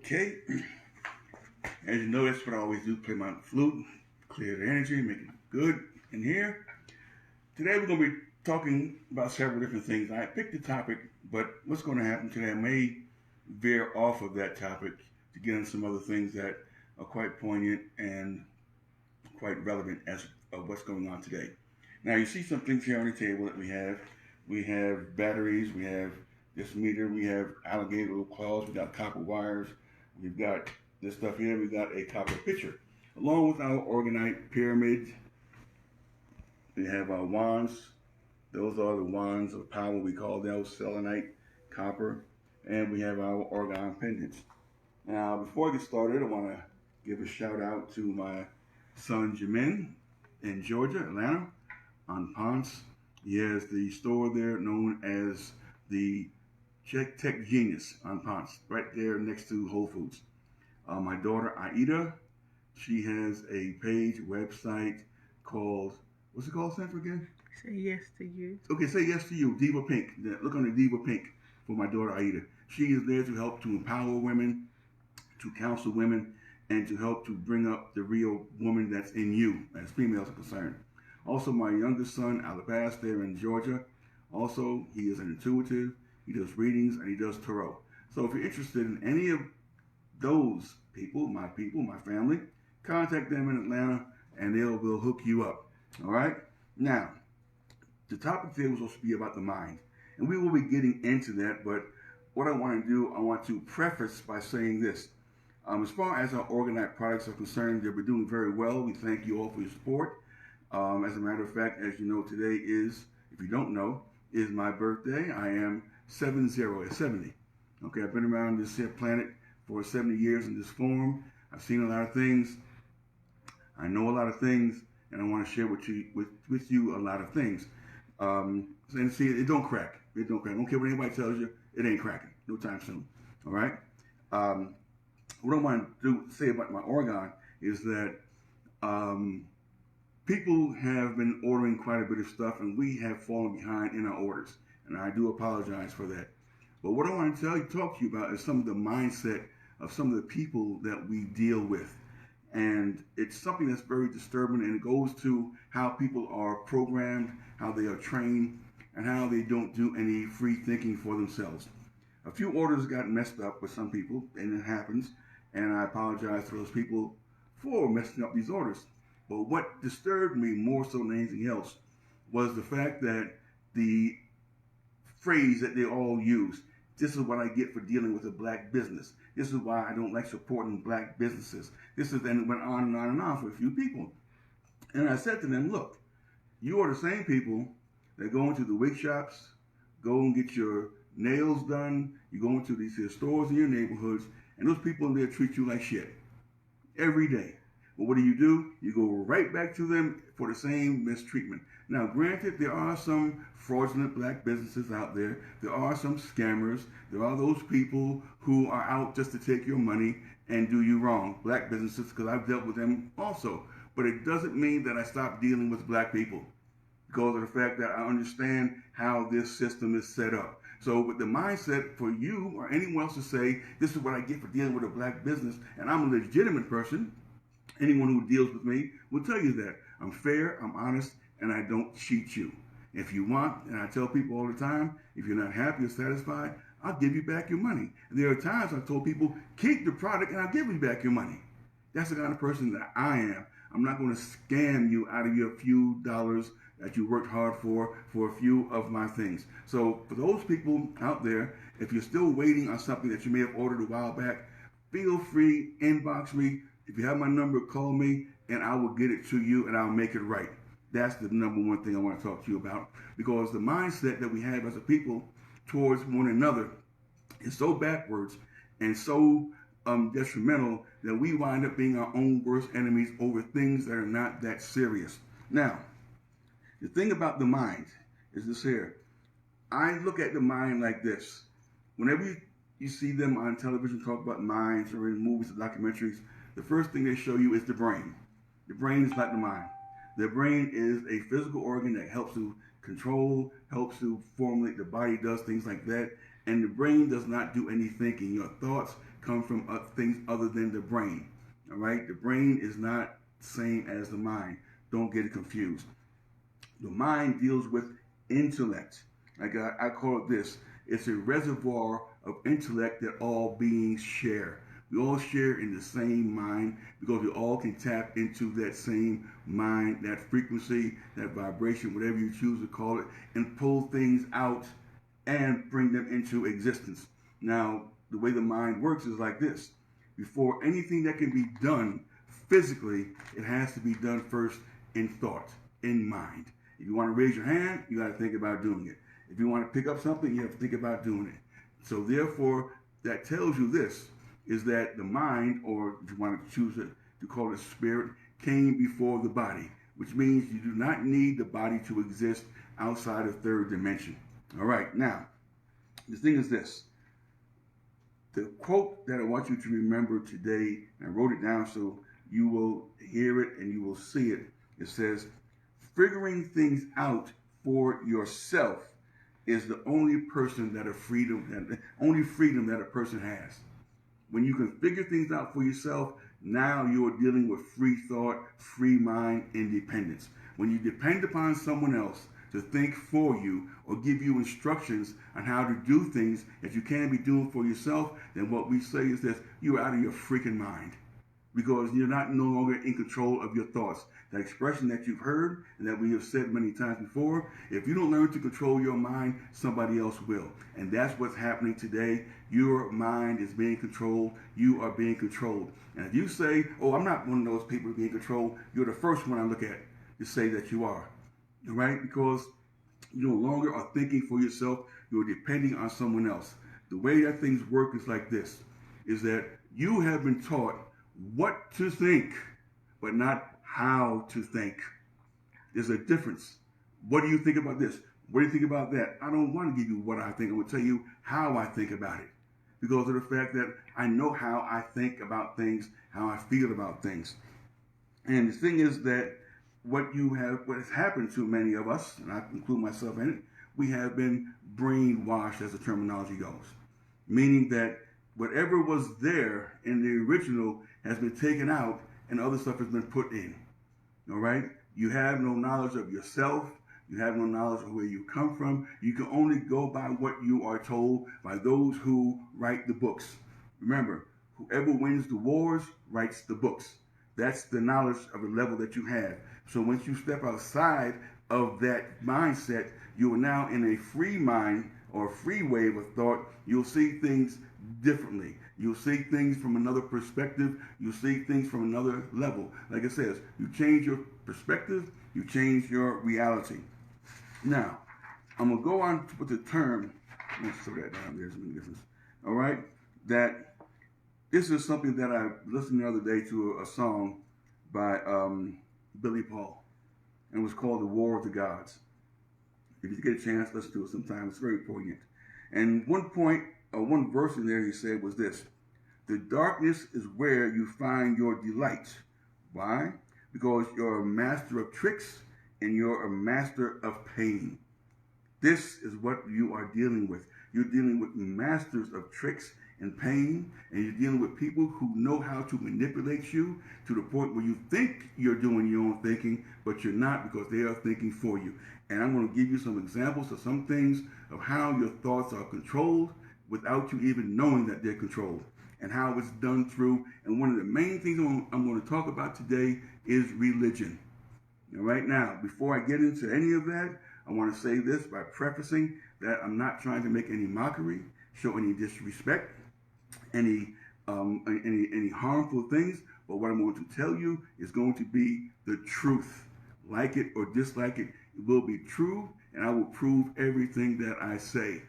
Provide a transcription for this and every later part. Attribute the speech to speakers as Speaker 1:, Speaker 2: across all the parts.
Speaker 1: Okay, as you know, that's what I always do, play my flute, clear the energy, make it good in here. Today we're going to be talking about several different things. I picked the topic, but what's going to happen today, I may veer off of that topic to get into some other things that are quite poignant and quite relevant as of what's going on today. Now you see some things here on the table that we have. We have batteries, we have this meter, we have alligator little claws, we got copper wires, we've got this stuff here, we got a copper pitcher. Along with our organite pyramid, we have our wands. Those are the wands of power, we call those selenite, copper, and we have our orgone pendants. Now, before I get started, I want to give a shout out to my son Jamin in Georgia, Atlanta, on Ponce. He has the store there known as the Tech Genius on Ponce, right there next to Whole Foods. My daughter Aida, she has a page, website called, what's it called, Sanford, again?
Speaker 2: Say yes to you.
Speaker 1: Okay, say yes to you, Diva Pink. Look on the Diva Pink for my daughter Aida. She is there to help to empower women, to counsel women, and to help to bring up the real woman that's in you, as females are concerned. Also, my youngest son, Alabaster, there in Georgia. Also, he is an intuitive. He does readings and he does tarot. So if you're interested in any of those people, my family, contact them in Atlanta and will hook you up. All right? Now, the topic today was supposed to be about the mind. And we will be getting into that, but what I want to do, I want to preface by saying this. As far as our organized products are concerned, they've been doing very well. We thank you all for your support. As a matter of fact, as you know, today is, if you don't know, is my birthday. I am 70. Okay, I've been around this here planet for 70 years in this form. I've seen a lot of things. I know a lot of things, and I want to share with you a lot of things. And see, it don't crack. It don't crack. I don't care what anybody tells you. It ain't cracking. No time soon. All right. What I want to say about my orgone is that people have been ordering quite a bit of stuff, and we have fallen behind in our orders. And I do apologize for that. But what I want to talk to you about is some of the mindset of some of the people that we deal with. And it's something that's very disturbing, and it goes to how people are programmed, how they are trained, and how they don't do any free thinking for themselves. A few orders got messed up with some people, and it happens. And I apologize to those people for messing up these orders. But what disturbed me more so than anything else was the fact that the phrase that they all use, this is what I get for dealing with a black business. This is why I don't like supporting black businesses. And it went on and on and on for a few people. And I said to them, look, you are the same people that go into the wig shops, go and get your nails done, you go into these stores in your neighborhoods, and those people in there treat you like shit every day. But what do? You go right back to them for the same mistreatment. Now, granted, there are some fraudulent black businesses out there. There are some scammers. There are those people who are out just to take your money and do you wrong. Black businesses, because I've dealt with them also. But it doesn't mean that I stop dealing with black people because of the fact that I understand how this system is set up. So with the mindset for you or anyone else to say, this is what I get for dealing with a black business, and I'm a legitimate person, anyone who deals with me will tell you that. I'm fair, I'm honest, and I don't cheat you. If you want, and I tell people all the time, if you're not happy or satisfied, I'll give you back your money. And there are times I've told people, keep the product and I'll give you back your money. That's the kind of person that I am. I'm not going to scam you out of your few dollars that you worked hard for a few of my things. So for those people out there, if you're still waiting on something that you may have ordered a while back, feel free, inbox me. If you have my number, call me, and I will get it to you, and I'll make it right. That's the number one thing I want to talk to you about, because the mindset that we have as a people towards one another is so backwards and so detrimental that we wind up being our own worst enemies over things that are not that serious. Now, the thing about the mind is this here. I look at the mind like this. Whenever you see them on television talk about minds or in movies or documentaries, the first thing they show you is the brain. The brain is like the mind. The brain is a physical organ that helps to control, helps to formulate the body, does things like that. And the brain does not do any thinking. Your thoughts come from things other than the brain. All right, the brain is not the same as the mind. Don't get it confused. The mind deals with intellect. Like I call it this. It's a reservoir of intellect that all beings share. We all share in the same mind because we all can tap into that same mind, that frequency, that vibration, whatever you choose to call it, and pull things out and bring them into existence. Now, the way the mind works is like this. Before anything that can be done physically, it has to be done first in thought, in mind. If you want to raise your hand, you got to think about doing it. If you want to pick up something, you have to think about doing it. So therefore, that tells you this, is that the mind, or if you want to choose it to call it spirit, came before the body, which means you do not need the body to exist outside of third dimension. All right, now, the thing is this. The quote that I want you to remember today, and I wrote it down so you will hear it and you will see it. It says, figuring things out for yourself is the only freedom that a person has. When you can figure things out for yourself, now you're dealing with free thought, free mind, independence. When you depend upon someone else to think for you or give you instructions on how to do things that you can't be doing for yourself, then what we say is this: you're out of your freaking mind, because you're no longer in control of your thoughts. That expression that you've heard and that we have said many times before, if you don't learn to control your mind, somebody else will. And that's what's happening today. Your mind is being controlled. You are being controlled. And if you say, oh, I'm not one of those people being controlled, you're the first one I look at to say that you are. All right? Because you no longer are thinking for yourself. You're depending on someone else. The way that things work is like this, is that you have been taught what to think, but not how to think. There's a difference. What do you think about this? What do you think about that? I don't want to give you what I think. I will tell you how I think about it, because of the fact that I know how I think about things, how I feel about things. And the thing is that what has happened to many of us, and I include myself in it, we have been brainwashed, as the terminology goes, meaning that whatever was there in the original has been taken out and other stuff has been put in. All right? You have no knowledge of yourself. You have no knowledge of where you come from. You can only go by what you are told by those who write the books. Remember, whoever wins the wars writes the books. That's the knowledge of the level that you have. So once you step outside of that mindset, you are now in a free mind or free wave of thought. You'll see things differently. You'll see things from another perspective. You'll see things from another level. Like it says, you change your perspective, you change your reality. Now, I'm going to go on with the term. Let's throw that down. There's a difference. All right? That this is something that I listened the other day to a song by Billy Paul. And it was called The War of the Gods. If you get a chance, listen to it sometime. It's very poignant. And one verse in there he said was this: the darkness is where you find your delight. Why? Because you're a master of tricks and you're a master of pain. This is what you are dealing with. You're dealing with masters of tricks and pain, and you're dealing with people who know how to manipulate you to the point where you think you're doing your own thinking, but you're not, because they are thinking for you. And I'm going to give you some examples of some things of how your thoughts are controlled without you even knowing that they're controlled, and how it's done through. And one of the main things I'm going to talk about today is religion. All right, now, before I get into any of that, I want to say this by prefacing that I'm not trying to make any mockery, show any disrespect, any harmful things, but what I'm going to tell you is going to be the truth. Like it or dislike it, it will be true, and I will prove everything that I say.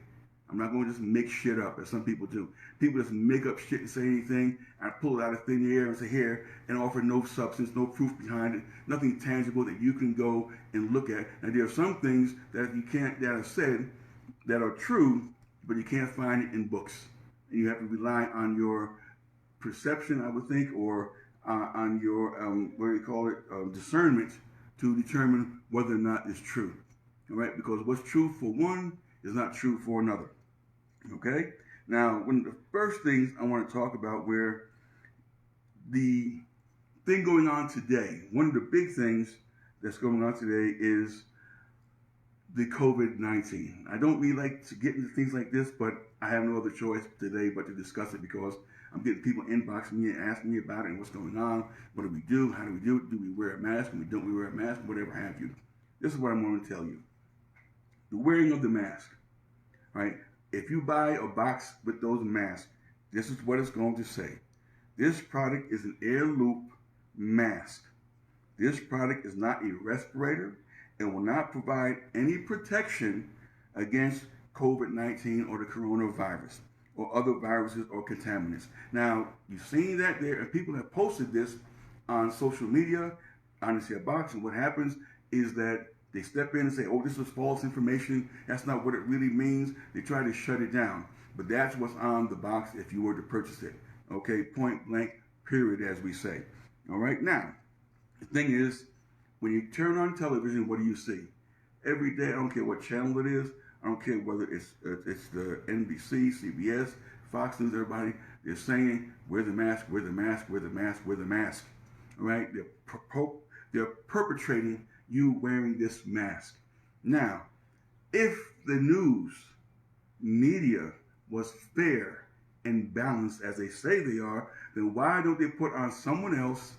Speaker 1: I'm not going to just make shit up, as some people do. People just make up shit and say anything, and I pull it out of thin air and say here, and offer no substance, no proof behind it, nothing tangible that you can go and look at. And there are some things that that are said that are true, but you can't find it in books. And you have to rely on your perception, I would think, or on your, discernment to determine whether or not it's true. All right? Because what's true for one is not true for another. Okay? Now, one of the first things I want to talk about where the thing going on today, one of the big things that's going on today is the COVID-19. I don't really like to get into things like this, but I have no other choice today but to discuss it because I'm getting people inboxing me and asking me about it and what's going on. What do we do? How do we do it? Do we wear a mask? When we don't, we wear a mask? Whatever have you. This is what I'm going to tell you. The wearing of the mask, right? If you buy a box with those masks, this is what it's going to say. This product is an air loop mask. This product is not a respirator and will not provide any protection against COVID-19 or the coronavirus or other viruses or contaminants. Now, you've seen that there, and people have posted this on social media, honestly, a box, and what happens is that they step in and say, oh, this is false information. That's not what it really means. They try to shut it down. But that's what's on the box if you were to purchase it. Okay, point blank, period, as we say. All right, now, the thing is, when you turn on television, what do you see? Every day, I don't care what channel it is. I don't care whether it's the NBC, CBS, Fox News, everybody. They're saying, wear the mask, wear the mask, wear the mask, wear the mask. All right? They're perpetrating you wearing this mask. Now, if the news media was fair and balanced as they say they are, then why don't they put on someone else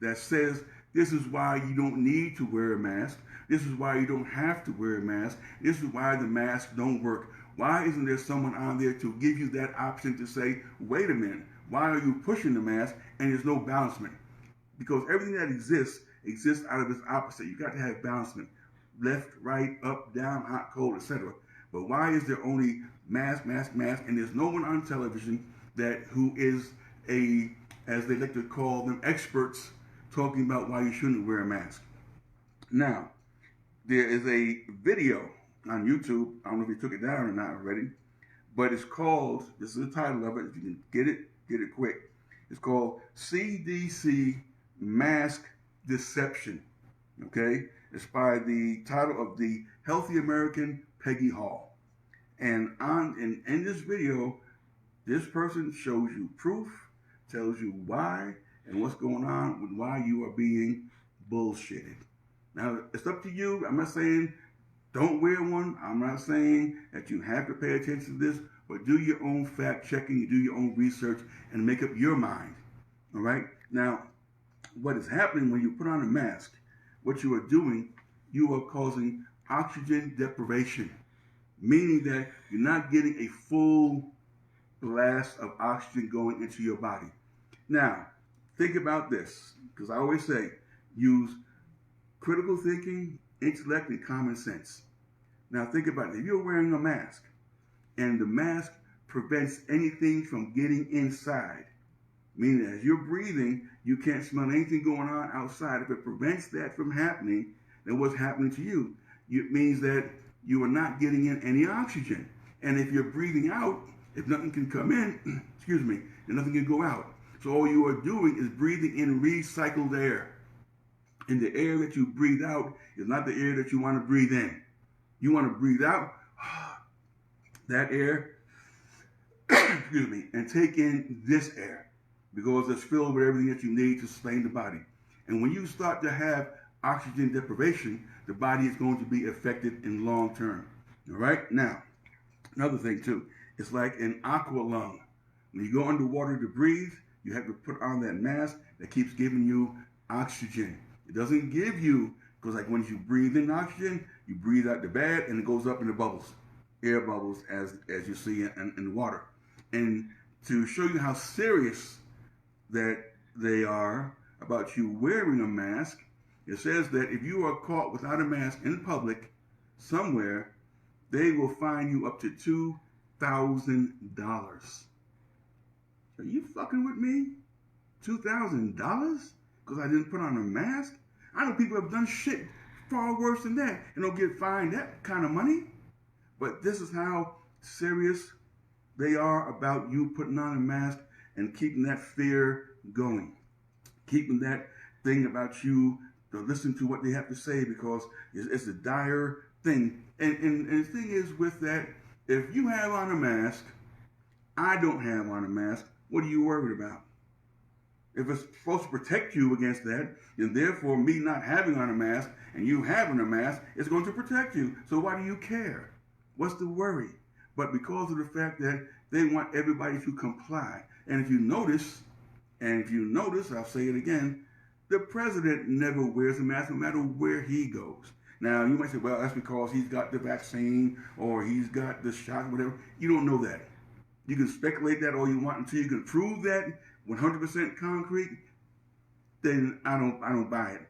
Speaker 1: that says, this is why you don't need to wear a mask. This is why you don't have to wear a mask. This is why the masks don't work. Why isn't there someone on there to give you that option to say, wait a minute, why are you pushing the mask and there's no balancement? Because everything that exists out of its opposite. You got to have balancement. Left, right, up, down, hot, cold, etc. But why is there only mask, mask, mask, and there's no one on television who is as they like to call them, experts talking about why you shouldn't wear a mask? Now, there is a video on YouTube. I don't know if you took it down or not already, but it's called, this is the title of it. If you can get it quick. It's called CDC Mask Deception. Okay? It's by the title of the Healthy American Peggy Hall. And in this video, this person shows you proof, tells you why and what's going on with why you are being bullshitted. Now, it's up to you. I'm not saying don't wear one. I'm not saying that you have to pay attention to this, but do your own fact checking, do your own research, and make up your mind. All right? Now, what is happening when you put on a mask, what you are doing, you are causing oxygen deprivation, meaning that you're not getting a full blast of oxygen going into your body. Now, think about this, because I always say, use critical thinking, intellect, and common sense. Now, think about it. If you're wearing a mask, and the mask prevents anything from getting inside, meaning as you're breathing, you can't smell anything going on outside. If it prevents that from happening, then what's happening to you? It means that you are not getting in any oxygen. And if you're breathing out, if nothing can come in, excuse me, then nothing can go out. So all you are doing is breathing in recycled air. And the air that you breathe out is not the air that you want to breathe in. You want to breathe out that air, excuse me, and take in this air because it's filled with everything that you need to sustain the body. And when you start to have oxygen deprivation, the body is going to be affected in long term. All right? Now, another thing too, it's like an aqua lung. When you go underwater to breathe, you have to put on that mask that keeps giving you oxygen. It doesn't give you, because like when you breathe in oxygen, you breathe out the bad and it goes up in the bubbles, air bubbles as you see in the water. And to show you how serious that they are about you wearing a mask, it says that if you are caught without a mask in public somewhere, they will fine you up to $2,000. Are you fucking with me? $2,000? Because I didn't put on a mask? I know people have done shit far worse than that and don't get fined that kind of money. But this is how serious they are about you putting on a mask and keeping that fear going. Keeping that thing about you to listen to what they have to say because it's a dire thing. And the thing is with that, if you have on a mask, I don't have on a mask, what are you worried about? If it's supposed to protect you against that, then therefore me not having on a mask and you having a mask is going to protect you. So why do you care? What's the worry? But because of the fact that they want everybody to comply. And if you notice, I'll say it again, the president never wears a mask no matter where he goes. Now, you might say, well, that's because he's got the vaccine or he's got the shot, whatever. You don't know that. You can speculate that all you want until you can prove that 100% concrete, then I don't buy it.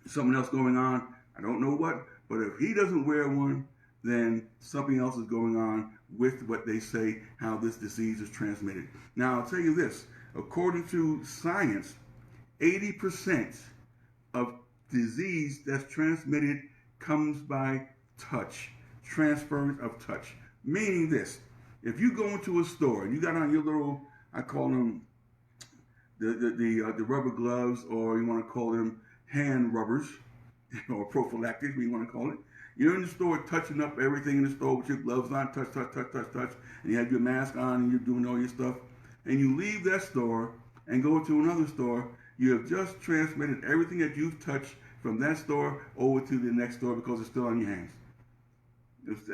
Speaker 1: Something else going on, I don't know what, but if he doesn't wear one, then something else is going on with what they say, how this disease is transmitted. Now, I'll tell you this, according to science, 80% of disease that's transmitted comes by touch, transference of touch. Meaning this, if you go into a store and you got on your little, I call them the rubber gloves, or you want to call them hand rubbers, or prophylactics, what you want to call it. You're in the store touching up everything in the store with your gloves on, touch, and you have your mask on and you're doing all your stuff, and you leave that store and go to another store, you have just transmitted everything that you've touched from that store over to the next store because it's still on your hands.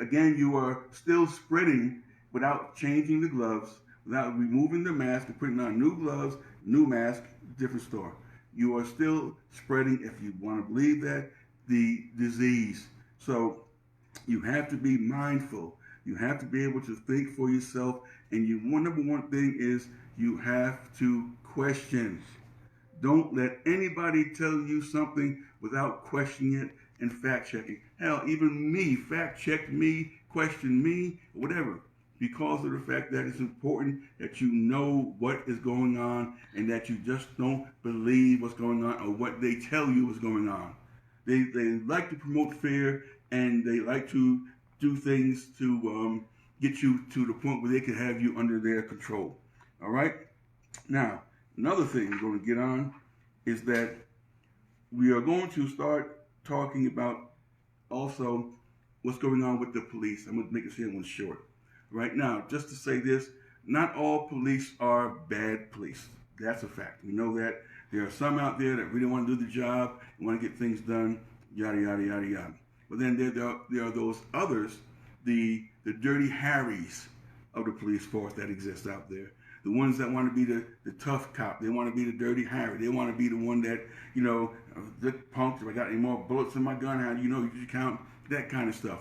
Speaker 1: Again, you are still spreading without changing the gloves, without removing the mask and putting on new gloves, new mask, different store. You are still spreading, if you want to believe that, the disease. So you have to be mindful. You have to be able to think for yourself. And number one thing is you have to question. Don't let anybody tell you something without questioning it and fact checking. Hell, even me, fact check me, question me, whatever. Because of the fact that it's important that you know what is going on and that you just don't believe what's going on or what they tell you is going on. They like to promote fear and they like to do things to get you to the point where they can have you under their control. All right? Now, another thing we're going to get on is that we are going to start talking about also what's going on with the police. I'm going to make this here one short. Right now, just to say this, not all police are bad police. That's a fact. We know that. There are some out there that really want to do the job and want to get things done, yada, yada, yada, yada. But then there are those others, the dirty Harrys of the police force that exist out there. The ones that want to be the tough cop. They want to be the dirty Harry. They want to be the one that, the punk, if I got any more bullets in my gun, how do you know you should count? That kind of stuff.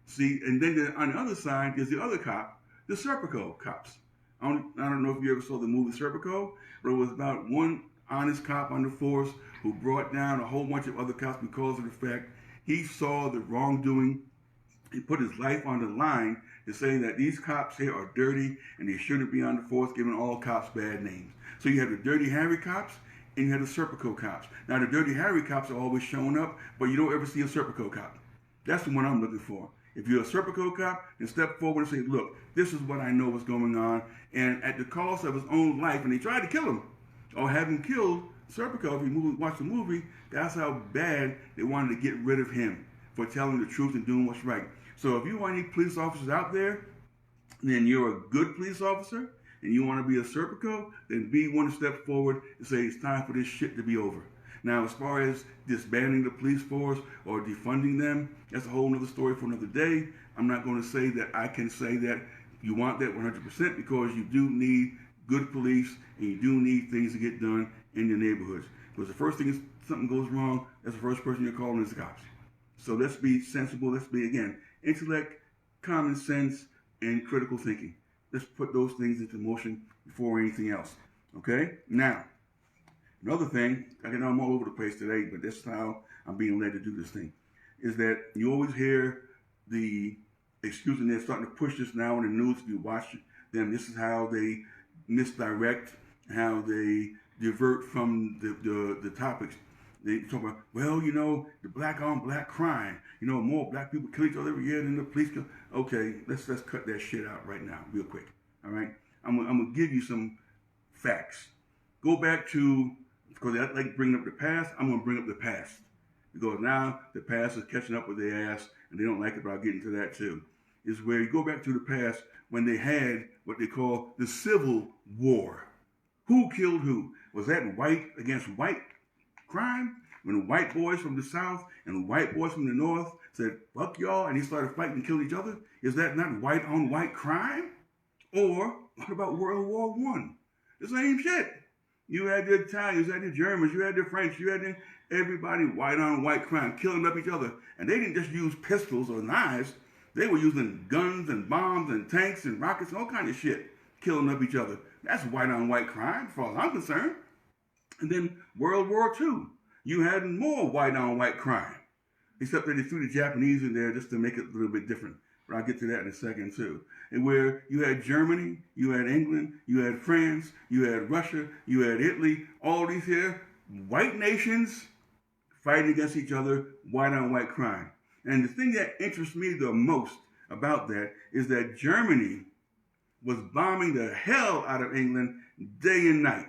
Speaker 1: See, and then on the other side, there's the other cop, the Serpico cops. I don't know if you ever saw the movie Serpico, but it was about one honest cop on the force who brought down a whole bunch of other cops because of the fact he saw the wrongdoing. He put his life on the line to say that these cops here are dirty and they shouldn't be on the force, giving all cops bad names. So you have the dirty Harry cops and you have the Serpico cops. Now the dirty Harry cops are always showing up, but you don't ever see a Serpico cop. That's the one I'm looking for. If you're a Serpico cop, then step forward and say, look, this is what I know is going on. And at the cost of his own life, and they tried to kill him, or have him killed, Serpico, if you watch the movie, that's how bad they wanted to get rid of him for telling the truth and doing what's right. So if you want any police officers out there, then you're a good police officer, and you want to be a Serpico, then be one to step forward and say it's time for this shit to be over. Now, as far as disbanding the police force or defunding them, that's a whole other story for another day. I'm not going to say that I can say that you want that 100% because you do need good police and you do need things to get done in your neighborhoods. Because the first thing is something goes wrong, that's the first person you're calling is the cops. So let's be sensible. Let's be, again, intellect, common sense, and critical thinking. Let's put those things into motion before anything else. Okay? Now, another thing, I know I'm all over the place today, but this is how I'm being led to do this thing, is that you always hear the excuse, and they're starting to push this now in the news. If you watch them, this is how they misdirect, how they divert from the topics. They talk about, well, the black on black crime. More black people kill each other every year than the police kill. Okay, let's cut that shit out right now, real quick. All right, I'm gonna give you some facts. Go back to, because I like bringing up the past. I'm gonna bring up the past because now the past is catching up with their ass, and they don't like it. But I'll get into that too. is where you go back to the past when they had what they call the Civil War. Who killed who? Was that white against white crime? When the white boys from the South and the white boys from the North said, fuck y'all, and they started fighting and killing each other? Is that not white on white crime? Or what about World War I? The same shit. You had the Italians, you had the Germans, you had the French, you had everybody white on white crime, killing up each other. And they didn't just use pistols or knives. They were using guns and bombs and tanks and rockets and all kinds of shit, killing up each other. That's white on white crime, as far as I'm concerned. And then World War II, you had more white on white crime, except that they threw the Japanese in there just to make it a little bit different. But I'll get to that in a second too. And where you had Germany, you had England, you had France, you had Russia, you had Italy, all these here white nations fighting against each other, white on white crime. And the thing that interests me the most about that is that Germany was bombing the hell out of England day and night,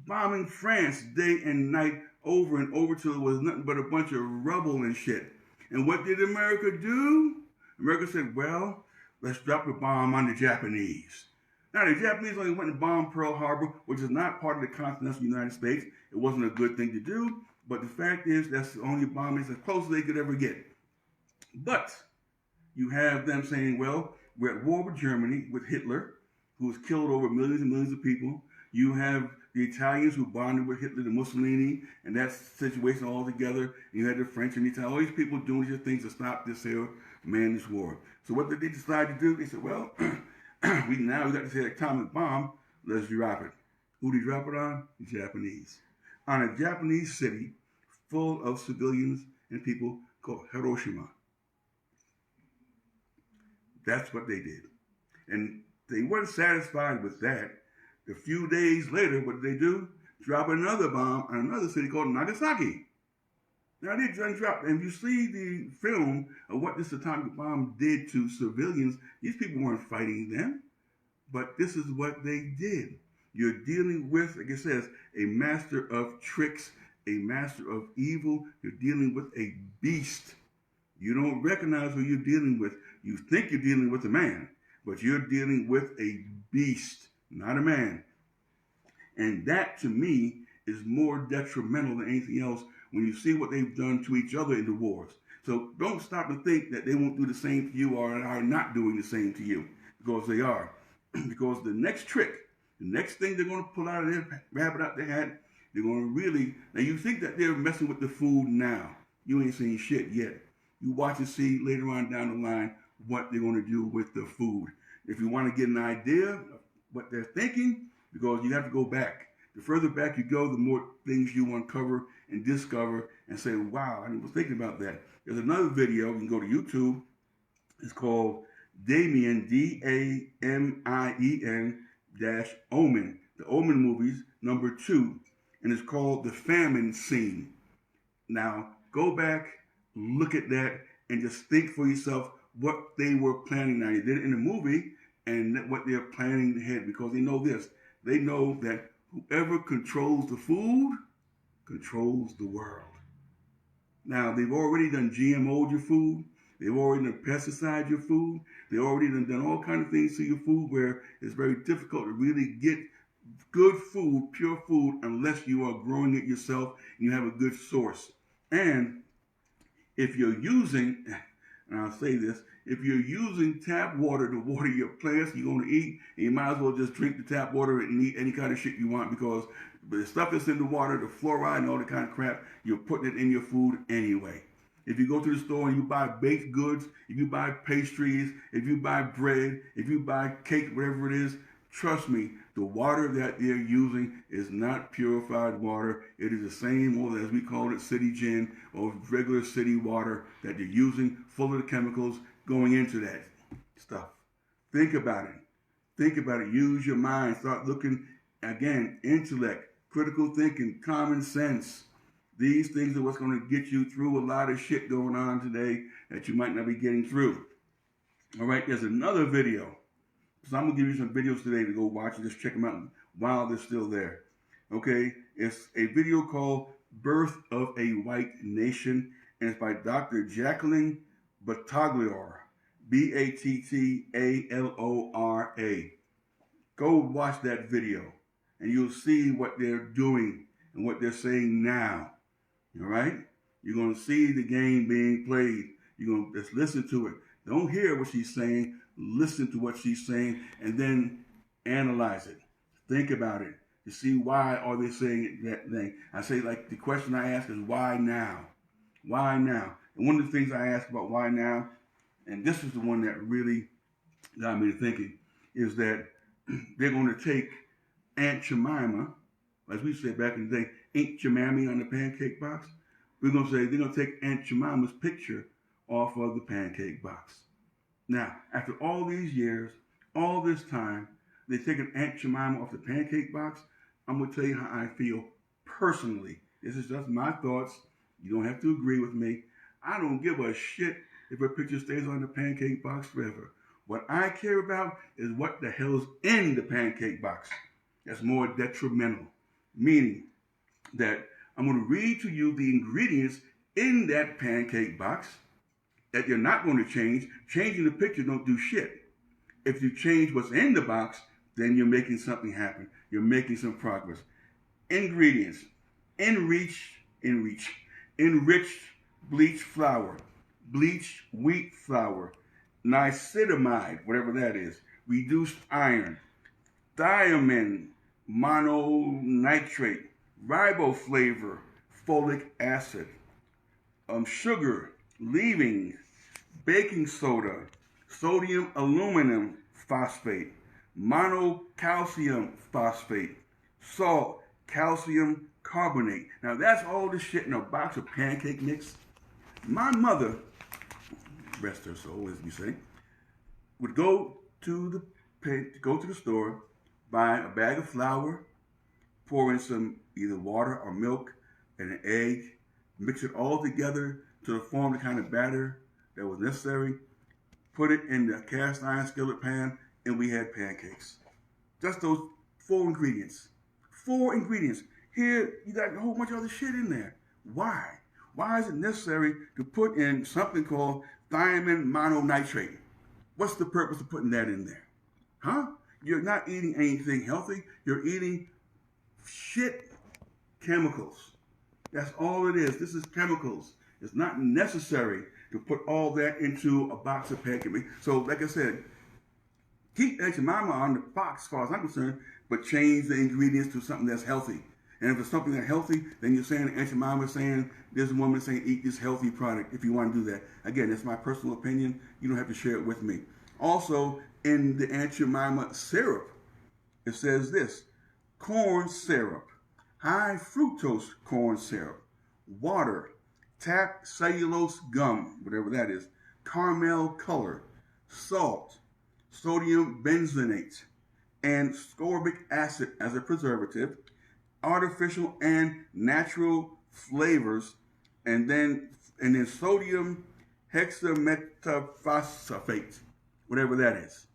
Speaker 1: bombing France day and night over and over till it was nothing but a bunch of rubble and shit. And what did America do? America said, well, let's drop a bomb on the Japanese. Now, the Japanese only went and bombed Pearl Harbor, which is not part of the continental United States. It wasn't a good thing to do, but the fact is that's the only bombing as close as they could ever get. But you have them saying, well, we're at war with Germany, with Hitler, who has killed over millions and millions of people. You have the Italians who bonded with Hitler, the Mussolini, and that situation all together. You had the French and the Italians, all these people doing these things to stop this here man's war. So what did they decide to do? They said, well, we got this atomic bomb, let's drop it. Who did he drop it on? The Japanese. On a Japanese city full of civilians and people called Hiroshima. That's what they did. And they weren't satisfied with that. A few days later, what did they do? Drop another bomb on another city called Nagasaki. Now they dropped, and if you see the film of what this atomic bomb did to civilians, these people weren't fighting them, but this is what they did. You're dealing with, like it says, a master of tricks, a master of evil. You're dealing with a beast. You don't recognize who you're dealing with. You think you're dealing with a man, but you're dealing with a beast, not a man. And that, to me, is more detrimental than anything else when you see what they've done to each other in the wars. So don't stop and think that they won't do the same to you or are not doing the same to you, because they are. Because the next trick, the next thing they're going to pull out of their rabbit out their hat, they're going to really, now you think that they're messing with the food now. You ain't seen shit yet. You watch and see later on down the line what they're going to do with the food. If you want to get an idea of what they're thinking, because you have to go back. The further back you go, the more things you uncover and discover and say, wow, I was thinking about that. There's another video, you can go to YouTube. It's called Damien, D-A-M-I-E-N -Omen. The Omen movies, #2. And it's called The Famine Scene. Now, go back, look at that, and just think for yourself what they were planning. Now, they did it in the movie and what they're planning ahead, because they know this. They know that whoever controls the food controls the world. Now, they've already done GMO'd your food. They've already done pesticide your food. They've already done all kinds of things to your food where it's very difficult to really get good food, pure food, unless you are growing it yourself and you have a good source. And if you're using, and I'll say this, if you're using tap water to water your plants you're going to eat, you might as well just drink the tap water and eat any kind of shit you want, because the stuff that's in the water, the fluoride and all the kind of crap, you're putting it in your food anyway. If you go to the store and you buy baked goods, if you buy pastries, if you buy bread, if you buy cake, whatever it is, trust me, the water that they're using is not purified water. It is the same old, as we call it, city gin or regular city water that you're using, full of the chemicals going into that stuff. Think about it. Think about it. Use your mind. Start looking, again, intellect, critical thinking, common sense. These things are what's going to get you through a lot of shit going on today that you might not be getting through. All right, there's another video. So I'm going to give you some videos today to go watch and just check them out while they're still there. Okay, it's a video called Birth of a White Nation, and it's by Dr. Jacqueline Battagliore. Battalora. Go watch that video and you'll see what they're doing and what they're saying now. All right? You're going to see the game being played. You're going to just listen to it. Don't hear what she's saying. Listen to what she's saying and then analyze it. Think about it to see why are they saying that thing. I say, like, the question I ask is why now? Why now? And one of the things I ask about why now, and this is the one that really got me thinking, is that they're going to take Aunt Jemima, as we said back in the day, Aunt Jemima on the pancake box. We're going to say they're going to take Aunt Jemima's picture off of the pancake box. Now, after all these years, all this time, they're taking Aunt Jemima off the pancake box. I'm going to tell you how I feel personally. This is just my thoughts. You don't have to agree with me. I don't give a shit if her picture stays on the pancake box forever. What I care about is what the hell's in the pancake box. That's more detrimental. Meaning that I'm going to read to you the ingredients in that pancake box that you're not going to change. Changing the picture don't do shit. If you change what's in the box, then you're making something happen. You're making some progress. Ingredients. Enriched bleached flour, bleached wheat flour, niacinamide, whatever that is, reduced iron, thiamine mononitrate, riboflavor, folic acid, sugar, leavings, baking soda, sodium aluminum phosphate, monocalcium phosphate, salt, calcium carbonate. Now that's all the shit in a box of pancake mix. My mother, rest her soul, as we say, would go to the store, buy a bag of flour, pour in some either water or milk and an egg, mix it all together to form the kind of batter that was necessary, put it in the cast iron skillet pan, and we had pancakes. Just those 4 ingredients. 4 ingredients. Here, you got a whole bunch of other shit in there. Why? Why is it necessary to put in something called thiamine mononitrate? What's the purpose of putting that in there? Huh? You're not eating anything healthy. You're eating shit chemicals. That's all it is. This is chemicals. It's not necessary to put all that into a box of pancake mix. So, like I said, keep Aunt Jemima on the box as far as I'm concerned, but change the ingredients to something that's healthy. And if it's something that's healthy, then you're saying Aunt Jemima is saying, there's a woman saying, eat this healthy product if you want to do that. Again, that's my personal opinion. You don't have to share it with me. Also, in the Aunt Jemima syrup, it says this: corn syrup, high fructose corn syrup, water, tap cellulose gum, whatever that is, caramel color, salt, sodium benzenate, and ascorbic acid as a preservative, artificial and natural flavors, and then sodium hexametaphosphate, whatever that is.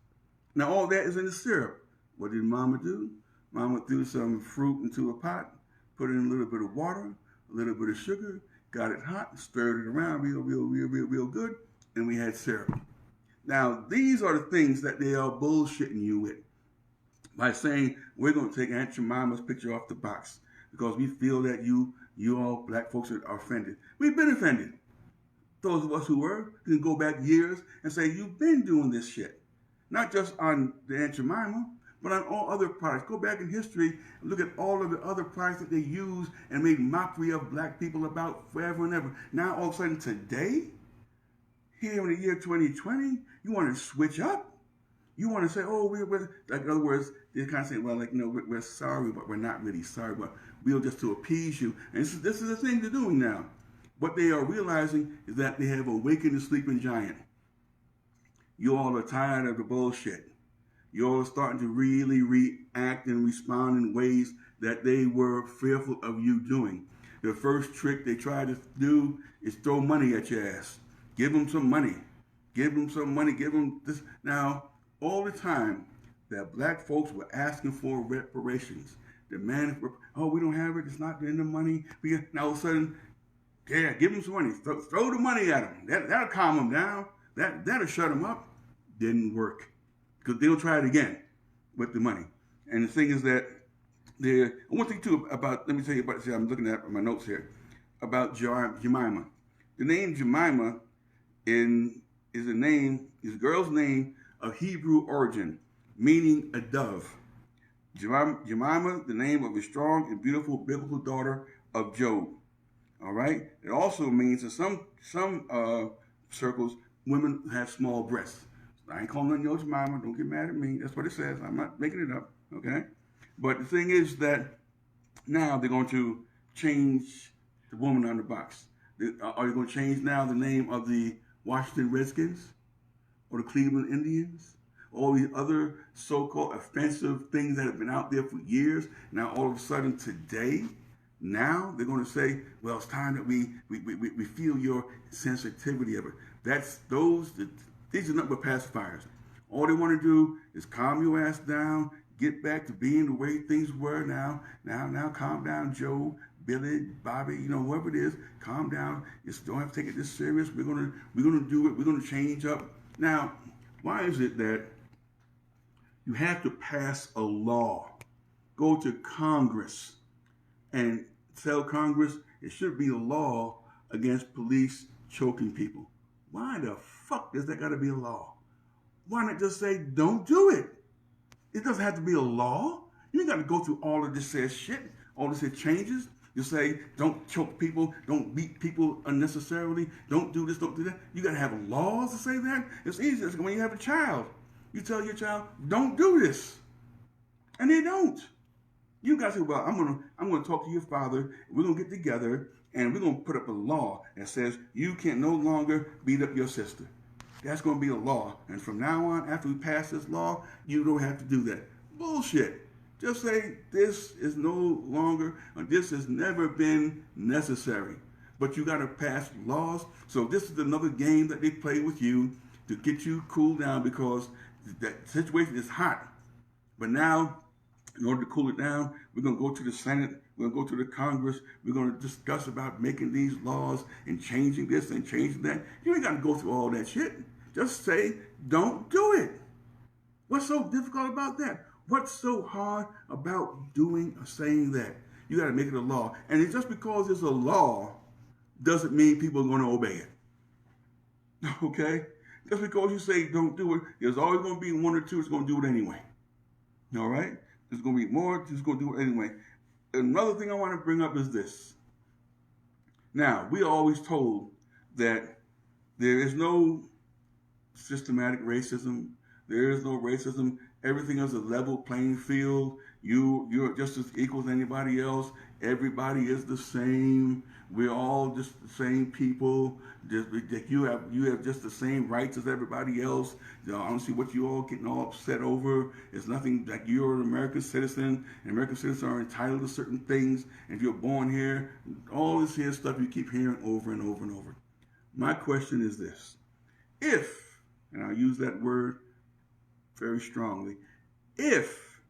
Speaker 1: Now all that is in the syrup. What did Mama do? Mama threw some fruit into a pot, put in a little bit of water, a little bit of sugar, got it hot, stirred it around real good, and we had syrup. Now these are the things that they are bullshitting you with by saying we're going to take Aunt Jemima's picture off the box because we feel that you all black folks are offended. We've been offended. Those of us who were can go back years and say you've been doing this shit. Not just on the Aunt Jemima, but on all other products. Go back in history and look at all of the other products that they used and made mockery of black people about forever and ever. Now all of a sudden today, here in the year 2020, you want to switch up? You want to say, oh, we're like, in other words, they kind of say, well, like, you know, we're sorry, but we're not really sorry, but we'll just to appease you. And this is the thing they're doing now. What they are realizing is that they have awakened the sleeping giant. You all are tired of the bullshit. You all are starting to really react and respond in ways that they were fearful of you doing. The first trick they try to do is throw money at your ass. Give them some money. Give them some money. Give them this. Now, all the time that black folks were asking for reparations, demanding, oh, we don't have it. It's not in the money. Now all of a sudden, yeah, give them some money. Throw the money at them. That'll calm them down. That'll shut them up. Didn't work because they'll try it again with the money. And the thing is that one thing too about, let me tell you about, see, I'm looking at my notes here about Jemima. The name Jemima is a girl's name of Hebrew origin, meaning a dove. Jemima, the name of a strong and beautiful biblical daughter of Job. All right. It also means in some circles, women have small breasts. I ain't calling on your Jemima. Don't get mad at me. That's what it says. I'm not making it up. Okay. But the thing is that now they're going to change the woman on the box. Are you going to change now the name of the Washington Redskins or the Cleveland Indians? All these other so-called offensive things that have been out there for years. Now all of a sudden today, now they're going to say, well, it's time that we feel your sensitivity of it. These are nothing but pacifiers. All they want to do is calm your ass down, get back to being the way things were now. Now calm down, Joe, Billy, Bobby, whoever it is, calm down. You don't have to take it this serious. We're gonna do it. We're gonna change up. Now, why is it that you have to pass a law, go to Congress, and tell Congress it should be a law against police choking people? Why the fuck does that got to be a law? Why not just say don't do it? It doesn't have to be a law. You ain't got to go through all of this shit, all this changes. You say don't choke people, don't beat people unnecessarily, don't do this, don't do that. You got to have laws to say that. It's easier when you have a child. You tell your child don't do this, and they don't. You guys say, well, I'm gonna talk to your father. We're gonna get together and we're gonna put up a law that says you can no longer beat up your sister. That's gonna be a law, and from now on, after we pass this law, you don't have to do that. Bullshit. Just say this is no longer, or this has never been necessary. But you gotta pass laws. So this is another game that they play with you to get you cooled down because that situation is hot. But now, in order to cool it down, we're going to go to the Senate, we're going to go to the Congress, we're going to discuss about making these laws and changing this and changing that. You ain't got to go through all that shit. Just say, don't do it. What's so difficult about that? What's so hard about doing or saying that? You got to make it a law. And it's just because it's a law doesn't mean people are going to obey it. Okay? Just because you say don't do it, there's always going to be one or two that's going to do it anyway. All right? There's going to be more that's going to do it anyway. Another thing I want to bring up is this. Now, we are always told that there is no systematic racism. There is no racism. Everything is a level playing field. You're just as equal as anybody else. Everybody is the same. We're all just the same people. You have just the same rights as everybody else. I don't see what you all getting all upset over. It's nothing like you're an American citizen, and American citizens are entitled to certain things. And if you're born here, all this here stuff you keep hearing over and over and over. My question is this: if, and I'll use that word very strongly, if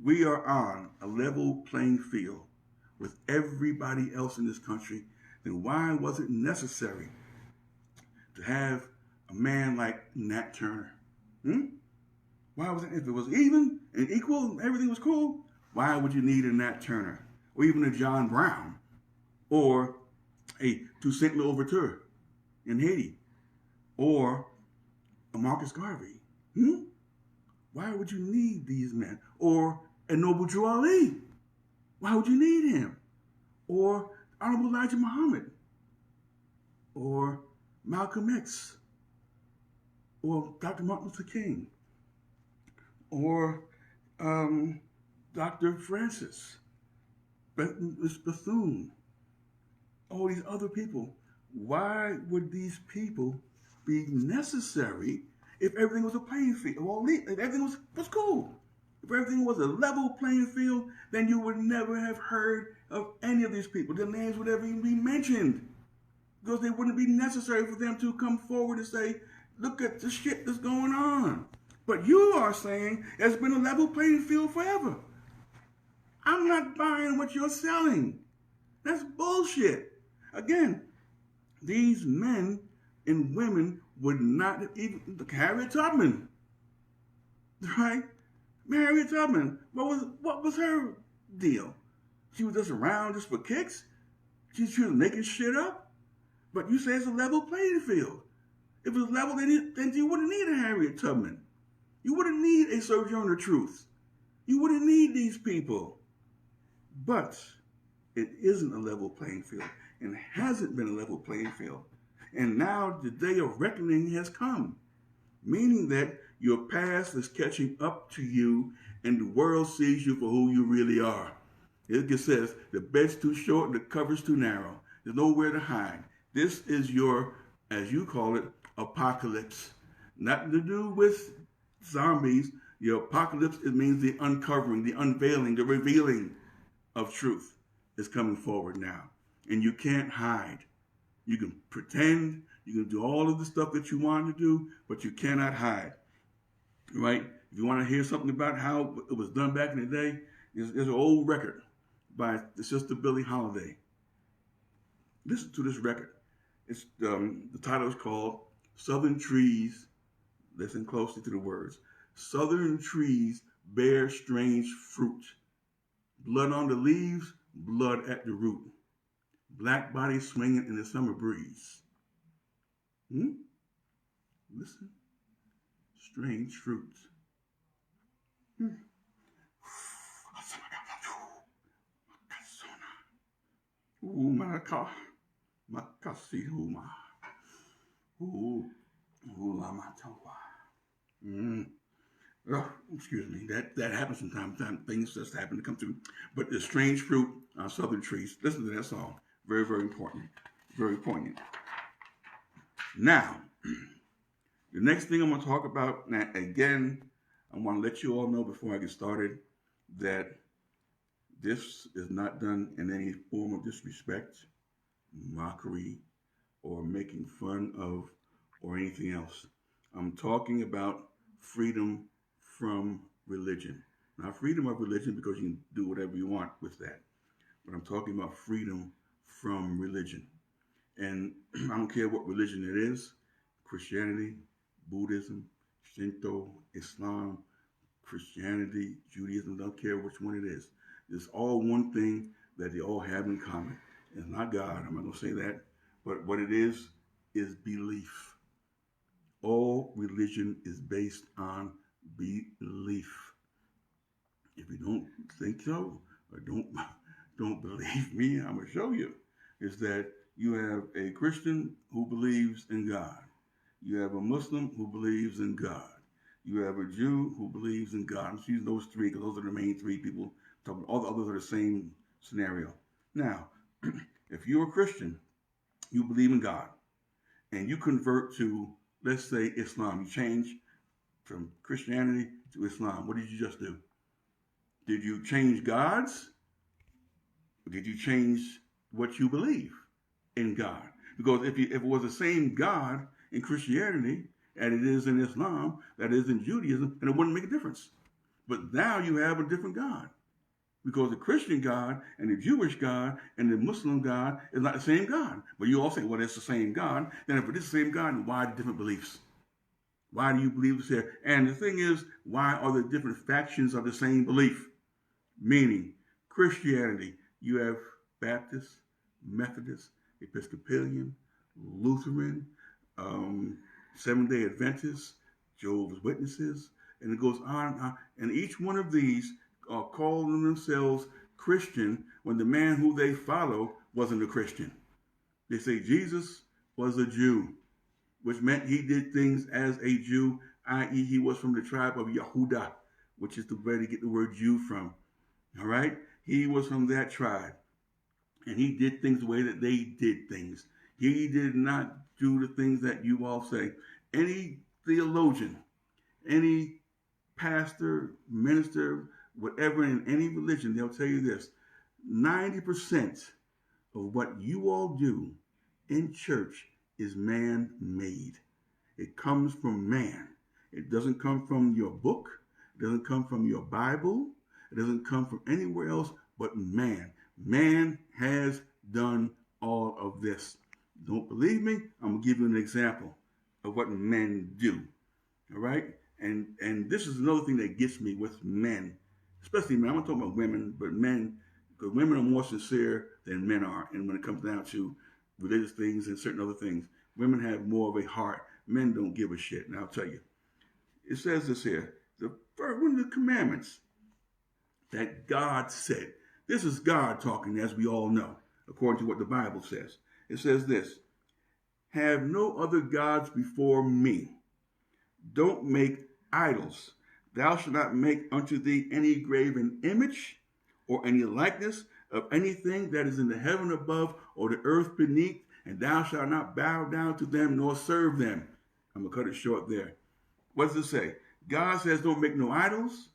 Speaker 1: we are on a level playing field with everybody else in this country, then why was it necessary to have a man like Nat Turner? Why was it, if it was even and equal and everything was cool, why would you need a Nat Turner? Or even a John Brown? Or a Toussaint Louverture in Haiti? Or a Marcus Garvey? Why would you need these men? Or a Noble Drew Ali? Why would you need him? Or Honorable Elijah Muhammad? Or Malcolm X? Or Dr. Martin Luther King? Or Dr. Francis? Bethune? All these other people. Why would these people be necessary if everything was a playing field? Well, if everything was cool. If everything was a level playing field, then you would never have heard of any of these people. Their names would never even be mentioned. Because they wouldn't be necessary for them to come forward and say, look at the shit that's going on. But you are saying it's been a level playing field forever. I'm not buying what you're selling. That's bullshit. Again, these men and women would not even look, Harriet Tubman, right? Harriet Tubman, what was her deal? She was just around just for kicks. She was making shit up. But you say it's a level playing field. If it was level, then you wouldn't need a Harriet Tubman. You wouldn't need a Sojourner Truth. You wouldn't need these people. But it isn't a level playing field, and hasn't been a level playing field. And now the day of reckoning has come, meaning that your past is catching up to you, and the world sees you for who you really are. It just says the bed's too short and the cover's too narrow. There's nowhere to hide. This is your, as you call it, apocalypse. Nothing to do with zombies. Your apocalypse, it means the uncovering, the unveiling, the revealing of truth is coming forward now. And you can't hide. You can pretend, you can do all of the stuff that you want to do, but you cannot hide. Right? If you want to hear something about how it was done back in the day, there's an old record by the sister Billie Holiday. Listen to this record. It's the title is called Southern Trees. Listen closely to the words. Southern trees bear strange fruit. Blood on the leaves, blood at the root. Black bodies swinging in the summer breeze. Listen. Strange fruit. Oh, excuse me. That happens from time to time. Things just happen to come through. But the strange fruit on southern trees. Listen to that song. Very, very important. Very poignant. Now, the next thing I'm going to talk about, now again, I want to let you all know before I get started that this is not done in any form of disrespect, mockery, or making fun of, or anything else. I'm talking about freedom from religion. Not freedom of religion because you can do whatever you want with that. But I'm talking about freedom from religion. And I don't care what religion it is, Christianity, Buddhism, Shinto, Islam, Christianity, Judaism, don't care which one it is. It's all one thing that they all have in common. It's not God, I'm not going to say that, but what it is belief. All religion is based on belief. If you don't think so, or don't believe me, I'm going to show you, is that you have a Christian who believes in God. You have a Muslim who believes in God. You have a Jew who believes in God. I'm just using those three because those are the main three people. All the others are the same scenario. Now, if you're a Christian, you believe in God, and you convert to, let's say, Islam. You change from Christianity to Islam. What did you just do? Did you change gods? Or did you change what you believe in God? Because if it was the same God in Christianity as it is in Islam, that is in Judaism, then it wouldn't make a difference. But now you have a different God. Because the Christian God and the Jewish God and the Muslim God is not the same God. But you all say, well, it's the same God. Then if it is the same God, then why the different beliefs? Why do you believe this here? And the thing is, why are there different factions of the same belief? Meaning, Christianity, you have Baptist, Methodist, Episcopalian, Lutheran, Seventh-day Adventists, Jehovah's Witnesses, and it goes on and on. And each one of these are calling themselves Christian when the man who they follow wasn't a Christian. They say Jesus was a Jew, which meant he did things as a Jew, i.e. he was from the tribe of Yehuda, which is the where they get the word Jew from. All right? He was from that tribe. And he did things the way that they did things. He did not do the things that you all say. Any theologian, any pastor, minister, whatever in any religion, they'll tell you this. 90% of what you all do in church is man-made. It comes from man. It doesn't come from your book. It doesn't come from your Bible. It doesn't come from anywhere else but man. Man has done all of this. Don't believe me? I'm going to give you an example of what men do. All right? And this is another thing that gets me with men, especially men. I'm not talking about women, but men, because women are more sincere than men are. And when it comes down to religious things and certain other things, women have more of a heart. Men don't give a shit. And I'll tell you. It says this here. The first one of the commandments that God said. This is God talking, as we all know, according to what the Bible says. It says this: have no other gods before me. Don't make idols. Thou shalt not make unto thee any graven image or any likeness of anything that is in the heaven above or the earth beneath, and thou shalt not bow down to them nor serve them. I'm going to cut it short there. What does it say? God says don't make no idols.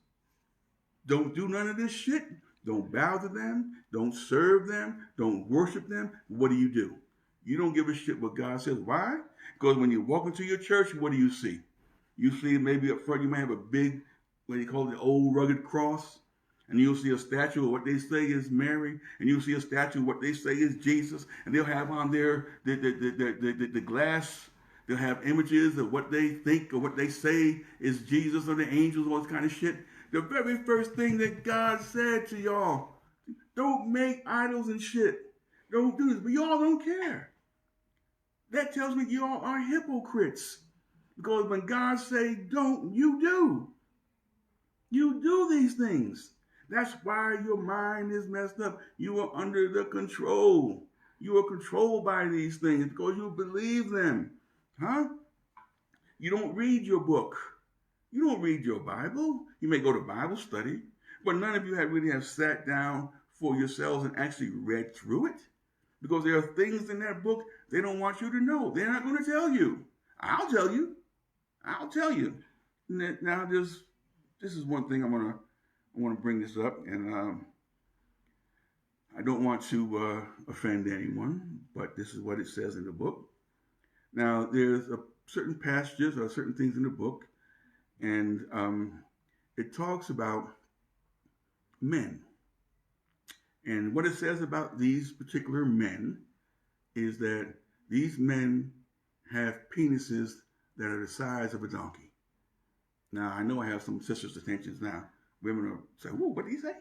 Speaker 1: Don't do none of this shit. Don't bow to them. Don't serve them. Don't worship them. What do? You don't give a shit what God says. Why? Because when you walk into your church, what do you see? You see maybe up front you may have a big, what they call the old rugged cross. And you'll see a statue of what they say is Mary. And you'll see a statue of what they say is Jesus. And they'll have on there the glass. They'll have images of what they think or what they say is Jesus or the angels, all this kind of shit. The very first thing that God said to y'all, don't make idols and shit. Don't do this. But y'all don't care. That tells me y'all are hypocrites. Because when God say don't, you do. You do these things. That's why your mind is messed up. You are under the control. You are controlled by these things because you believe them. Huh? You don't read your book. You don't read your Bible. You may go to Bible study, but none of you really have sat down for yourselves and actually read through it, because there are things in that book they don't want you to know. They're not going to tell you. I'll tell you. I'll tell you. Now, this is one thing I want to bring this up, and I don't want to offend anyone, but this is what it says in the book. Now, there's certain passages or certain things in the book, and it talks about men. And what it says about these particular men is that these men have penises that are the size of a donkey. Now, I know I have some sisters' attentions now. Women are saying, whoa, what did he say?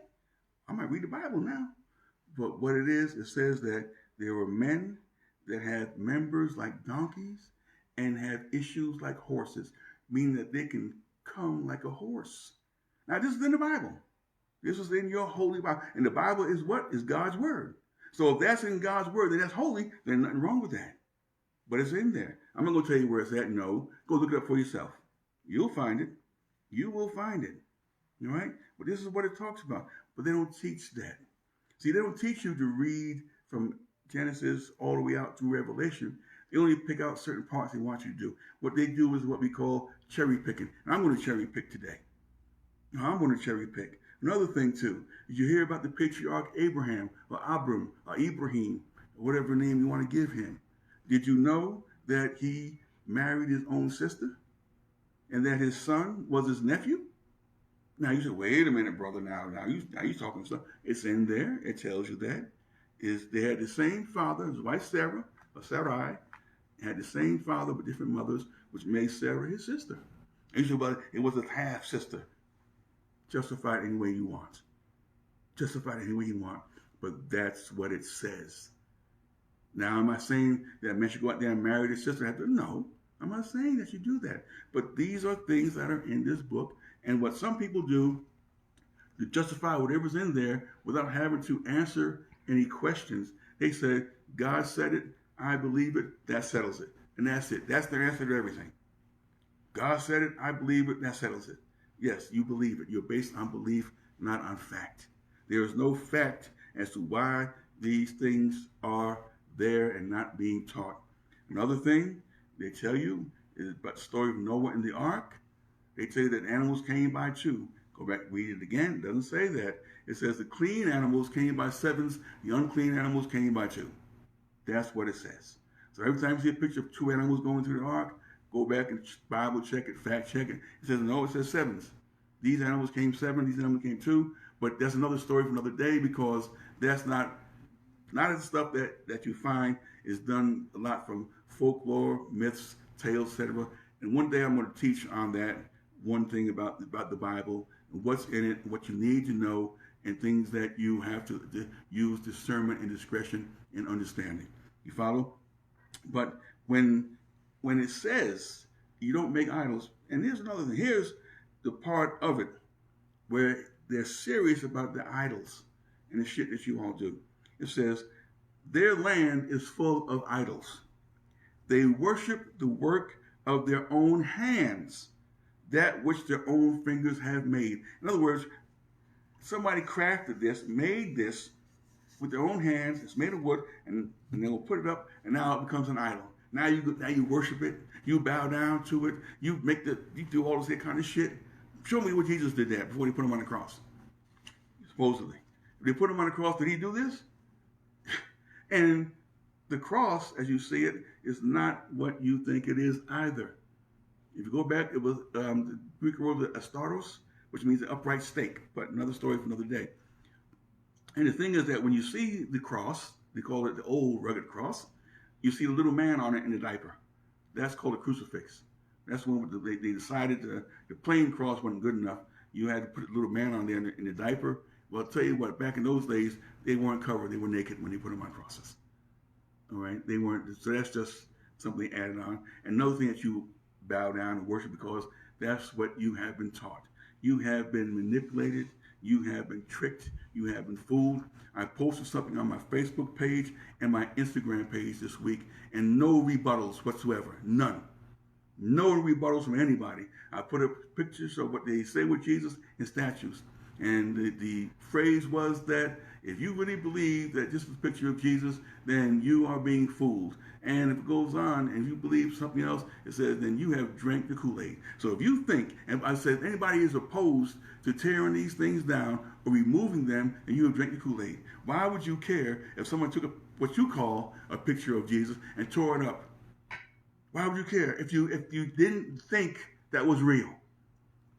Speaker 1: I might read the Bible now. But what it is, it says that there are men that have members like donkeys and have issues like horses, meaning that they can come like a horse. Now, this is in the Bible. This is in your holy Bible. And the Bible is what? Is God's word. So if that's in God's word, then that's holy. There's nothing wrong with that. But it's in there. I'm not going to tell you where it's at. No. Go look it up for yourself. You'll find it. You will find it. All right? But this is what it talks about. But they don't teach that. See, they don't teach you to read from Genesis all the way out through Revelation. They only pick out certain parts they want you to do. What they do is what we call cherry picking. And I'm going to cherry pick today. Now, I'm going to cherry pick. Another thing, too, did you hear about the patriarch Abraham or Abram or Ibrahim, or whatever name you want to give him? Did you know that he married his own sister and that his son was his nephew? Now, you say, wait a minute, brother, now you talking stuff. It's in there. It tells you that. They had the same father. His wife Sarah, or Sarai, had the same father but different mothers, which made Sarah his sister. And you say, well, it was a half-sister. Justify it any way you want. Justify it any way you want. But that's what it says. Now, am I saying that men should go out there and marry their sister? No, I'm not saying that you do that. But these are things that are in this book. And what some people do to justify whatever's in there without having to answer any questions, they say, God said it, I believe it, that settles it. And that's it. That's their answer to everything. God said it, I believe it, that settles it. Yes, you believe it. You're based on belief, not on fact. There is no fact as to why these things are there and not being taught. Another thing they tell you is about the story of Noah and the ark. They tell you that animals came by two. Go back, read it again. It doesn't say that. It says the clean animals came by sevens, the unclean animals came by two. That's what it says. So every time you see a picture of two animals going through the ark, go back and Bible check it, fact check it. It says, no, it says sevens. These animals came seven, these animals came two. But that's another story for another day, because that's not the stuff that you find is done a lot from folklore, myths, tales, etc. And one day I'm going to teach on that, one thing about the Bible, what's in it, what you need to know, and things that you have to use discernment and discretion in understanding. You follow? But when it says you don't make idols, and here's another thing. Here's the part of it where they're serious about the idols and the shit that you all do. It says their land is full of idols. They worship the work of their own hands, that which their own fingers have made. In other words, somebody crafted this, made this with their own hands. It's made of wood, and they will put it up, and now it becomes an idol. Now you worship it. You bow down to it. You do all this kind of shit. Show me what Jesus did that before they put him on the cross. Supposedly, if they put him on the cross, did he do this? And the cross, as you see it, is not what you think it is either. If you go back, it was the Greek word astaros, which means an upright stake, but another story for another day. And the thing is that when you see the cross, they call it the old rugged cross, you see a little man on it in a diaper. That's called a crucifix. That's when they decided the plain cross wasn't good enough. You had to put a little man on there in the diaper. Well, I'll tell you what, back in those days, they weren't covered. They were naked when they put them on crosses. All right? They weren't. So that's just something added on. And another thing that you bow down and worship, because that's what you have been taught. You have been manipulated. You have been tricked. You have been fooled. I posted something on my Facebook page and my Instagram page this week, and no rebuttals whatsoever. None. No rebuttals from anybody. I put up pictures of what they say with Jesus and statues. And the phrase was that if you really believe that this is a picture of Jesus, then you are being fooled. And if it goes on and you believe something else, it says, then you have drank the Kool-Aid. So if you think, and I said, anybody is opposed to tearing these things down or removing them, and you have drank the Kool-Aid, why would you care if someone took what you call a picture of Jesus and tore it up? Why would you care if you didn't think that was real?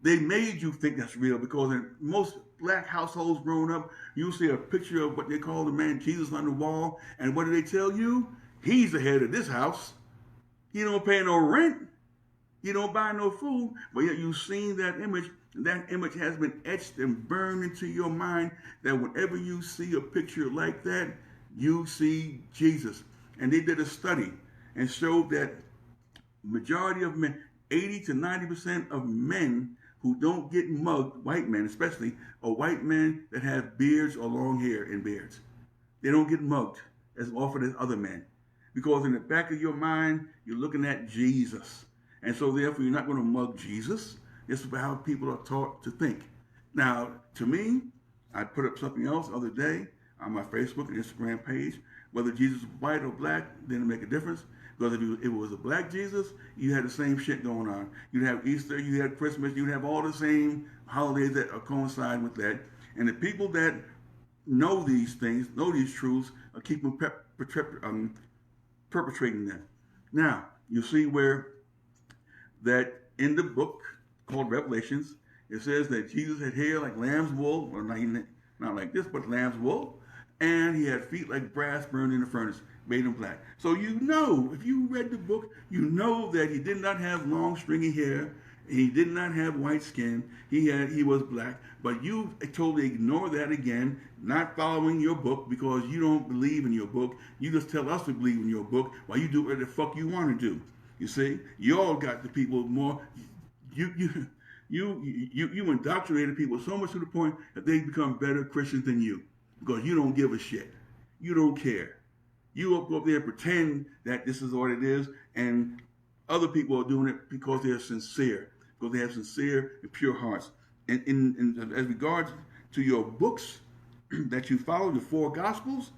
Speaker 1: They made you think that's real, because in most black households growing up, you'll see a picture of what they call the man Jesus on the wall, and what do they tell you? He's the head of this house. He don't pay no rent. He don't buy no food. But yet you've seen that image, and that image has been etched and burned into your mind, that whenever you see a picture like that, you see Jesus. And they did a study and showed that majority of men, 80 to 90% of men who don't get mugged, white men especially, are white men that have beards or long hair and beards. They don't get mugged as often as other men, because in the back of your mind, you're looking at Jesus. And so therefore, you're not going to mug Jesus. This is how people are taught to think. Now, to me, I put up something else the other day on my Facebook and Instagram page. Whether Jesus was white or black didn't make a difference. Because if it was a black Jesus, you had the same shit going on. You'd have Easter, you had Christmas, you'd have all the same holidays that coincide with that. And the people that know these things, know these truths, are keeping perpetrating them. Now, you see where that in the book called Revelations, it says that Jesus had hair like lamb's wool, or not like this, but lamb's wool, and he had feet like brass burned in the furnace, made him black. So you know, if you read the book, you know that he did not have long stringy hair, he did not have white skin, he was black, but you totally ignore that again, not following your book because you don't believe in your book. You just tell us to believe in your book while you do whatever the fuck you want to do. You see, you all got the people more. You indoctrinated people so much to the point that they become better Christians than you, because you don't give a shit. You don't care. You go up there and pretend that this is what it is, and other people are doing it because they're sincere, because they have sincere and pure hearts. And in as regards to your books that you follow, the four Gospels,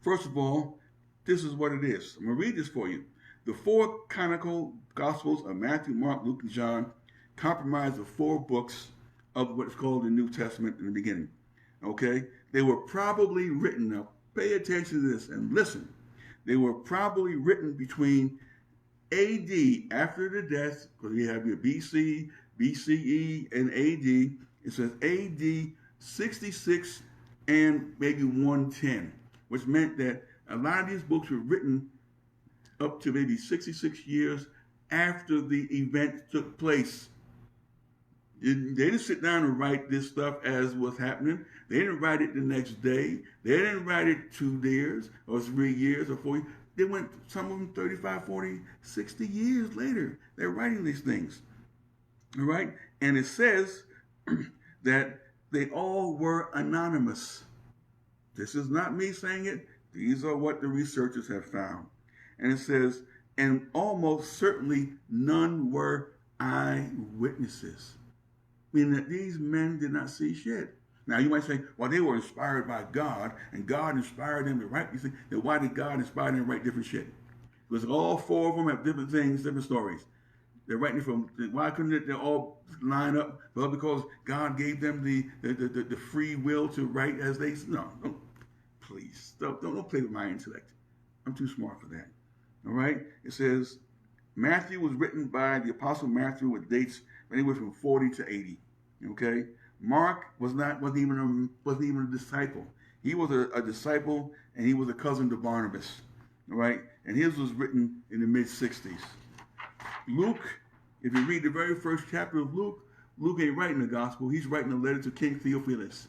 Speaker 1: first of all, this is what it is. I'm going to read this for you. The four canonical Gospels of Matthew, Mark, Luke, and John comprise the four books of what's called the New Testament in the beginning. Okay? They were probably written, now pay attention to this and listen. They were probably written between AD, after the death, because we have your BC, BCE, and AD. It says AD 66 and maybe 110, which meant that a lot of these books were written up to maybe 66 years after the event took place. They didn't sit down and write this stuff as was happening. They didn't write it the next day. They didn't write it 2 years or 3 years or 4 years. They went, some of them 35, 40, 60 years later. They're writing these things. All right? And it says that they all were anonymous. This is not me saying it. These are what the researchers have found. And it says, and almost certainly none were eyewitnesses. Meaning that these men did not see shit. Now you might say, well, they were inspired by God, and God inspired them to write these things. Then why did God inspire them to write different shit? Because all 4 of them have different things, different stories. They're writing from, why couldn't they all line up? Well, because God gave them the free will to write as they, no, don't, please, don't play with my intellect. I'm too smart for that. All right? It says, Matthew was written by the Apostle Matthew with dates anywhere from 40 to 80. Okay? Mark wasn't even a disciple. He was a disciple, and he was a cousin to Barnabas. All right? And his was written in the mid-60s. Luke, if you read the very first chapter of Luke, Luke ain't writing the gospel. He's writing a letter to King Theophilus.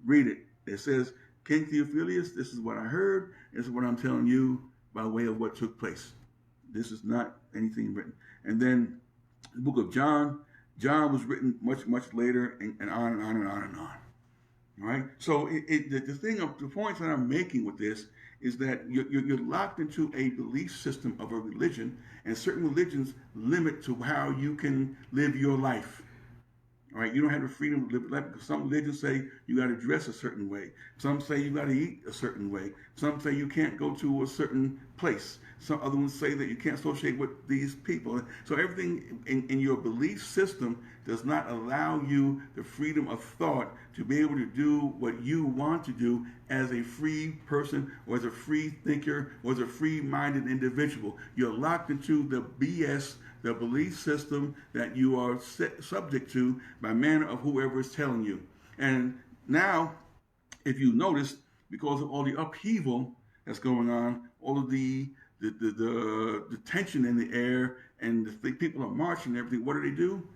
Speaker 1: Read it. It says, King Theophilus, this is what I heard. This is what I'm telling you by way of what took place. This is not anything written. And then the book of John, John was written much, much later, and on and on and on and on. All right? So the points that I'm making with this is that you're locked into a belief system of a religion, and certain religions limit to how you can live your life. All right, you don't have the freedom to live life because some religions say you got to dress a certain way. Some say you got to eat a certain way. Some say you can't go to a certain place. Some other ones say that you can't associate with these people. So everything in your belief system does not allow you the freedom of thought to be able to do what you want to do as a free person or as a free thinker or as a free-minded individual. You're locked into the BS, the belief system that you are subject to by manner of whoever is telling you. And now, if you notice, because of all the upheaval that's going on, all of the tension in the air, and the people are marching and everything, what do?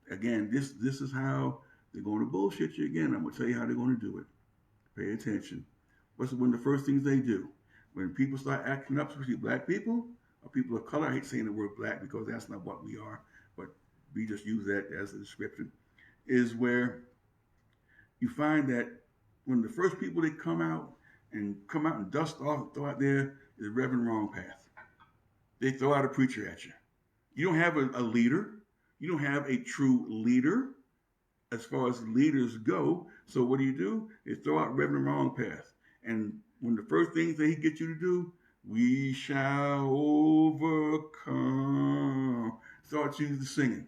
Speaker 1: Again, this is how they're going to bullshit you again. I'm going to tell you how they're going to do it. Pay attention. What's one of the first things they do? When people start acting up, especially black people, or people of color, I hate saying the word black because that's not what we are, but we just use that as a description, is where you find that when the first people that come out and dust off and throw out there is Reverend Wrong Path. They throw out a preacher at you. You don't have a leader. You don't have a true leader as far as leaders go. So what do? They throw out Reverend Wrong Path. And when the first things they get you to do, we shall overcome. Start you singing.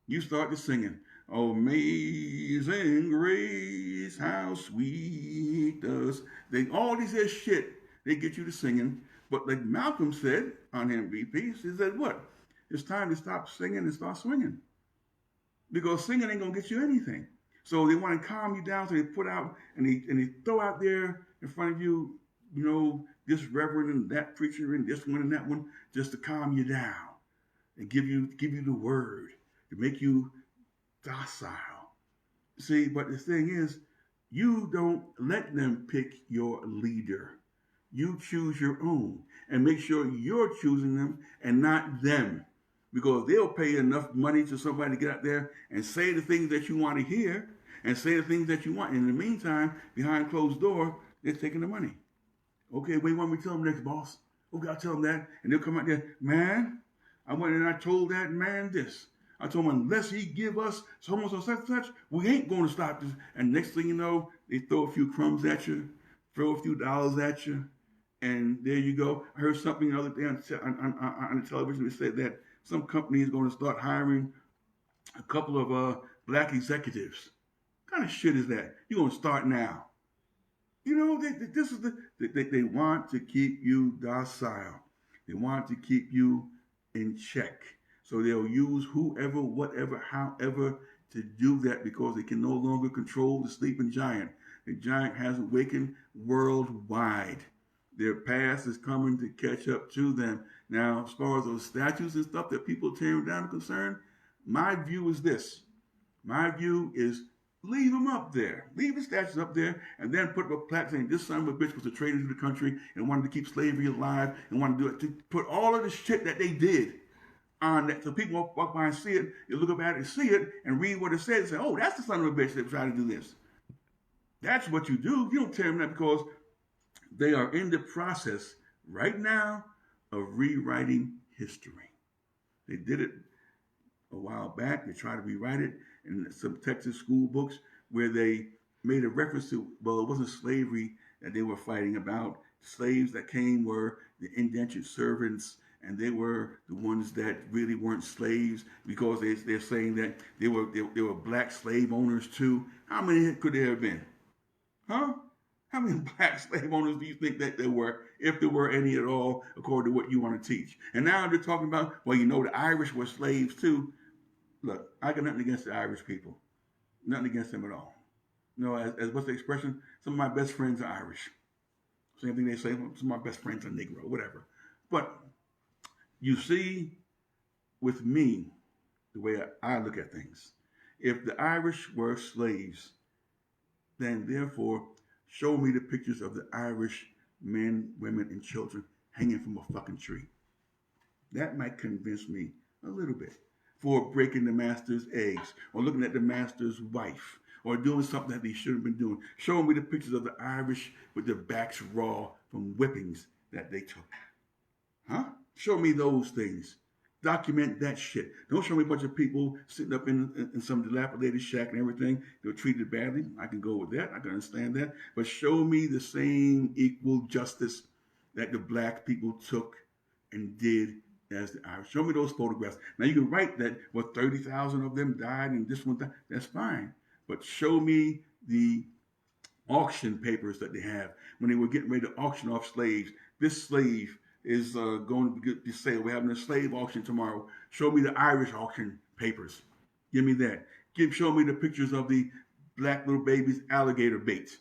Speaker 1: You start the singing. Amazing grace, how sweet does. All these shit, they get you to singing. But like Malcolm said on MVP, he said what? It's time to stop singing and start swinging. Because singing ain't going to get you anything. So they want to calm you down, so they put out, and they throw out there in front of you, this reverend and that preacher and this one and that one, just to calm you down and give you the word to make you docile. See, but the thing is, you don't let them pick your leader. You choose your own and make sure you're choosing them and not them, because they'll pay enough money to somebody to get out there and say the things that you want to hear and say the things that you want. In the meantime, behind closed door, they're taking the money. Okay, what do you want me to tell them next, boss? Okay, I'll tell them that. And they'll come out there, man, I went and I told that man this. I told him, unless he give us so much or such, we ain't going to stop this. And next thing you know, they throw a few crumbs at you, throw a few dollars at you, and there you go. I heard something the other day on the television that said that some company is going to start hiring a couple of black executives. What kind of shit is that? You're going to start now. They want to keep you docile. They want to keep you in check. So they'll use whoever, whatever, however to do that, because they can no longer control the sleeping giant. The giant has awakened worldwide. Their past is coming to catch up to them. Now, as far as those statues and stuff that people tearing down are concerned, my view is this. My view is leave them up there. Leave the statues up there and then put up a plaque saying this son of a bitch was a traitor to the country and wanted to keep slavery alive and wanted to do it. To put all of the shit that they did on that so people walk by and see it, you look up at it and see it and read what it says and say, oh, that's the son of a bitch that tried to do this. That's what you do. You don't tear them down because they are in the process right now of rewriting history. They did it a while back. They tried to rewrite it in some Texas school books where they made a reference to, well, it wasn't slavery that they were fighting about. Slaves that came were the indentured servants, and they were the ones that really weren't slaves because they're saying that they were black slave owners too. How many could there have been? Huh? How many black slave owners do you think that there were, if there were any at all, according to what you want to teach? And now they're talking about, well, you know, the Irish were slaves too. Look, I got nothing against the Irish people. Nothing against them at all. You know, as what's the expression? Some of my best friends are Irish. Same thing they say, some of my best friends are Negro, whatever. But you see, with me, the way I look at things, if the Irish were slaves, then therefore, show me the pictures of the Irish men, women, and children hanging from a fucking tree. That might convince me a little bit. For breaking the master's eggs, or looking at the master's wife, or doing something that they shouldn't have been doing. Show me the pictures of the Irish with their backs raw from whippings that they took. Huh? Show me those things. Document that shit. Don't show me a bunch of people sitting up in some dilapidated shack and everything. They were treated badly. I can go with that. I can understand that. But show me the same equal justice that the black people took and did as the Irish. Show me those photographs. Now you can write that, 30,000 of them died and this one died. That's fine. But show me the auction papers that they have when they were getting ready to auction off slaves. This slave is going to be sale. We're having a slave auction tomorrow. Show me the Irish auction papers. Give me that. Show me the pictures of the black little babies' alligator bait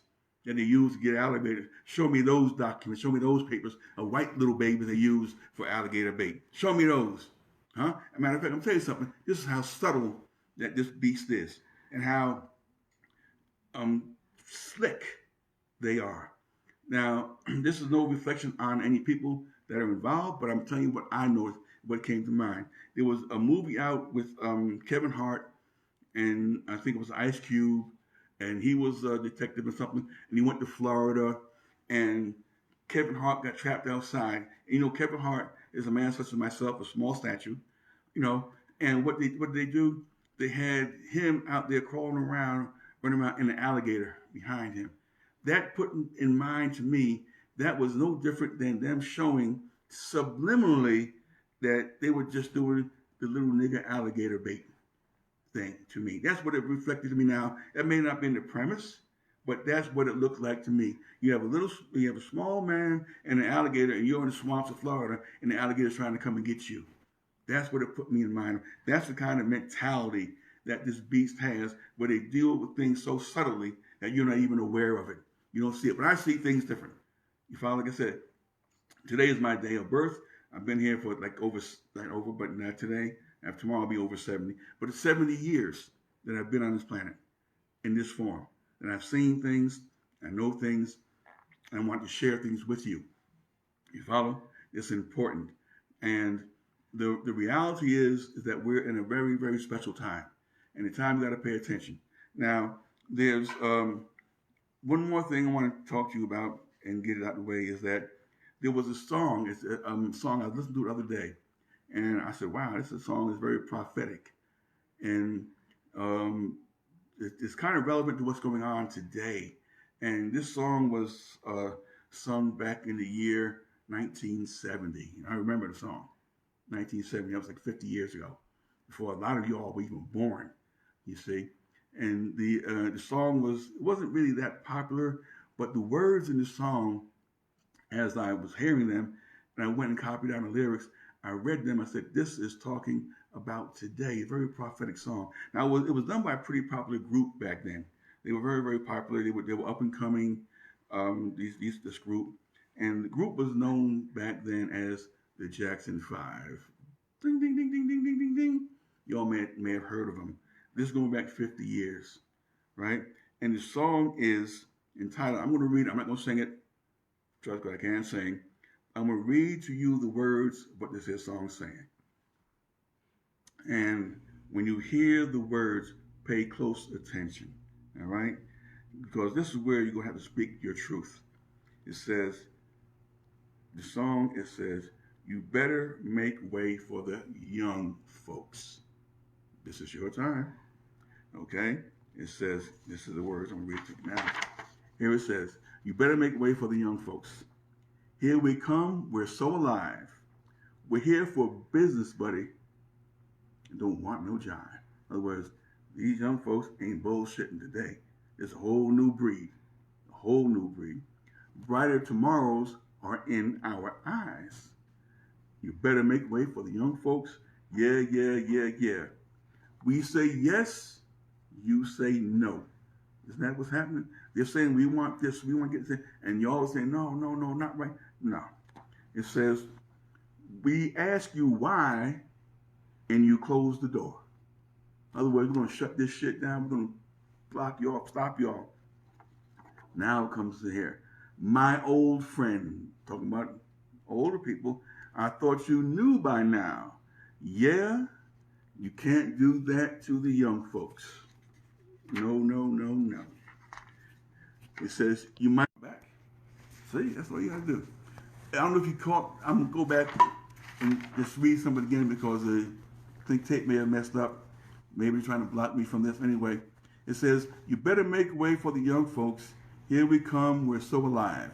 Speaker 1: that they use to get alligators. Show me those documents. Show me those papers of white little babies they use for alligator bait. Show me those. Huh? As a matter of fact, I'm telling you something. This is how subtle that this beast is and how slick they are. Now, this is no reflection on any people that are involved, but I'm telling you what I know, what came to mind. There was a movie out with Kevin Hart, and I think it was Ice Cube, and he was a detective or something, and he went to Florida, and Kevin Hart got trapped outside. And, you know, Kevin Hart is a man such as myself, a small stature, you know, and what did they do? They had him out there crawling around, running around in an alligator behind him. That put in mind to me, that was no different than them showing subliminally that they were just doing the little nigger alligator bait thing to me. That's what it reflected to me now. That may not have been the premise, but that's what it looked like to me. You have a small man and an alligator, and you're in the swamps of Florida, and the alligator's trying to come and get you. That's what it put me in mind. That's the kind of mentality that this beast has, where they deal with things so subtly that you're not even aware of it. You don't see it, but I see things different. You follow? Like I said, today is my day of birth. I've been here for but not today. Tomorrow I'll be over 70. But it's 70 years that I've been on this planet in this form. And I've seen things, I know things, and I want to share things with you. You follow? It's important. And the reality is that we're in a very, very special time. And the time you got to pay attention. Now, there's one more thing I want to talk to you about and get it out of the way is that there was a song. It's a song I listened to the other day. And I said, wow, this song is very prophetic. And it's kind of relevant to what's going on today. And this song was sung back in the year 1970. I remember the song, 1970. That was like 50 years ago, before a lot of y'all were even born, you see. And the song wasn't really that popular, but the words in the song, as I was hearing them, and I went and copied down the lyrics, I read them. I said, this is talking about today. A very prophetic song. Now, it was done by a pretty popular group back then. They were very, very popular. They were up and coming, this group. And the group was known back then as the Jackson Five. Ding, ding, ding, ding, ding, ding, ding, ding. Y'all may have heard of them. This is going back 50 years, right? And the song is entitled, I'm going to read it. I'm not going to sing it. Trust me, I can't sing. I'm going to read to you the words of what this here song is saying. And when you hear the words, pay close attention, all right? Because this is where you're going to have to speak your truth. It says, the song, it says, you better make way for the young folks. This is your time, okay? It says, this is the words, I'm going to read it to you now. Here it says, you better make way for the young folks. Here we come, we're so alive. We're here for business, buddy. And don't want no jive. In other words, these young folks ain't bullshitting today. It's a whole new breed. A whole new breed. Brighter tomorrows are in our eyes. You better make way for the young folks. Yeah, yeah, yeah, yeah. We say yes, you say no. Isn't that what's happening? They're saying we want this, we want to get this, and y'all are saying no, no, no, not right. No. It says, we ask you why, and you close the door. In other words, we're going to shut this shit down. We're going to block you off, stop y'all. Now it comes to here. My old friend, talking about older people, I thought you knew by now. Yeah, you can't do that to the young folks. No, no, no, no. It says, you might back. See, that's what you got to do. I don't know if you caught, I'm going to go back and just read something again because I think tape may have messed up. Maybe they're trying to block me from this anyway. It says, you better make way for the young folks. Here we come, we're so alive.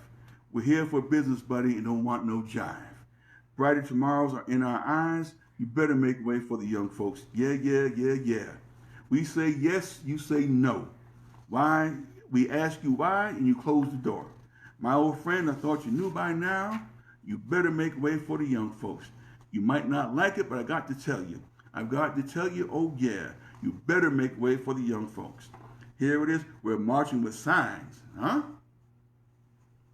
Speaker 1: We're here for business, buddy, and don't want no jive. Brighter tomorrows are in our eyes. You better make way for the young folks. Yeah, yeah, yeah, yeah. We say yes, you say no. Why? We ask you why, and you close the door. My old friend, I thought you knew by now. You better make way for the young folks. You might not like it, but I got to tell you. I've got to tell you, oh yeah, you better make way for the young folks. Here it is, we're marching with signs, huh?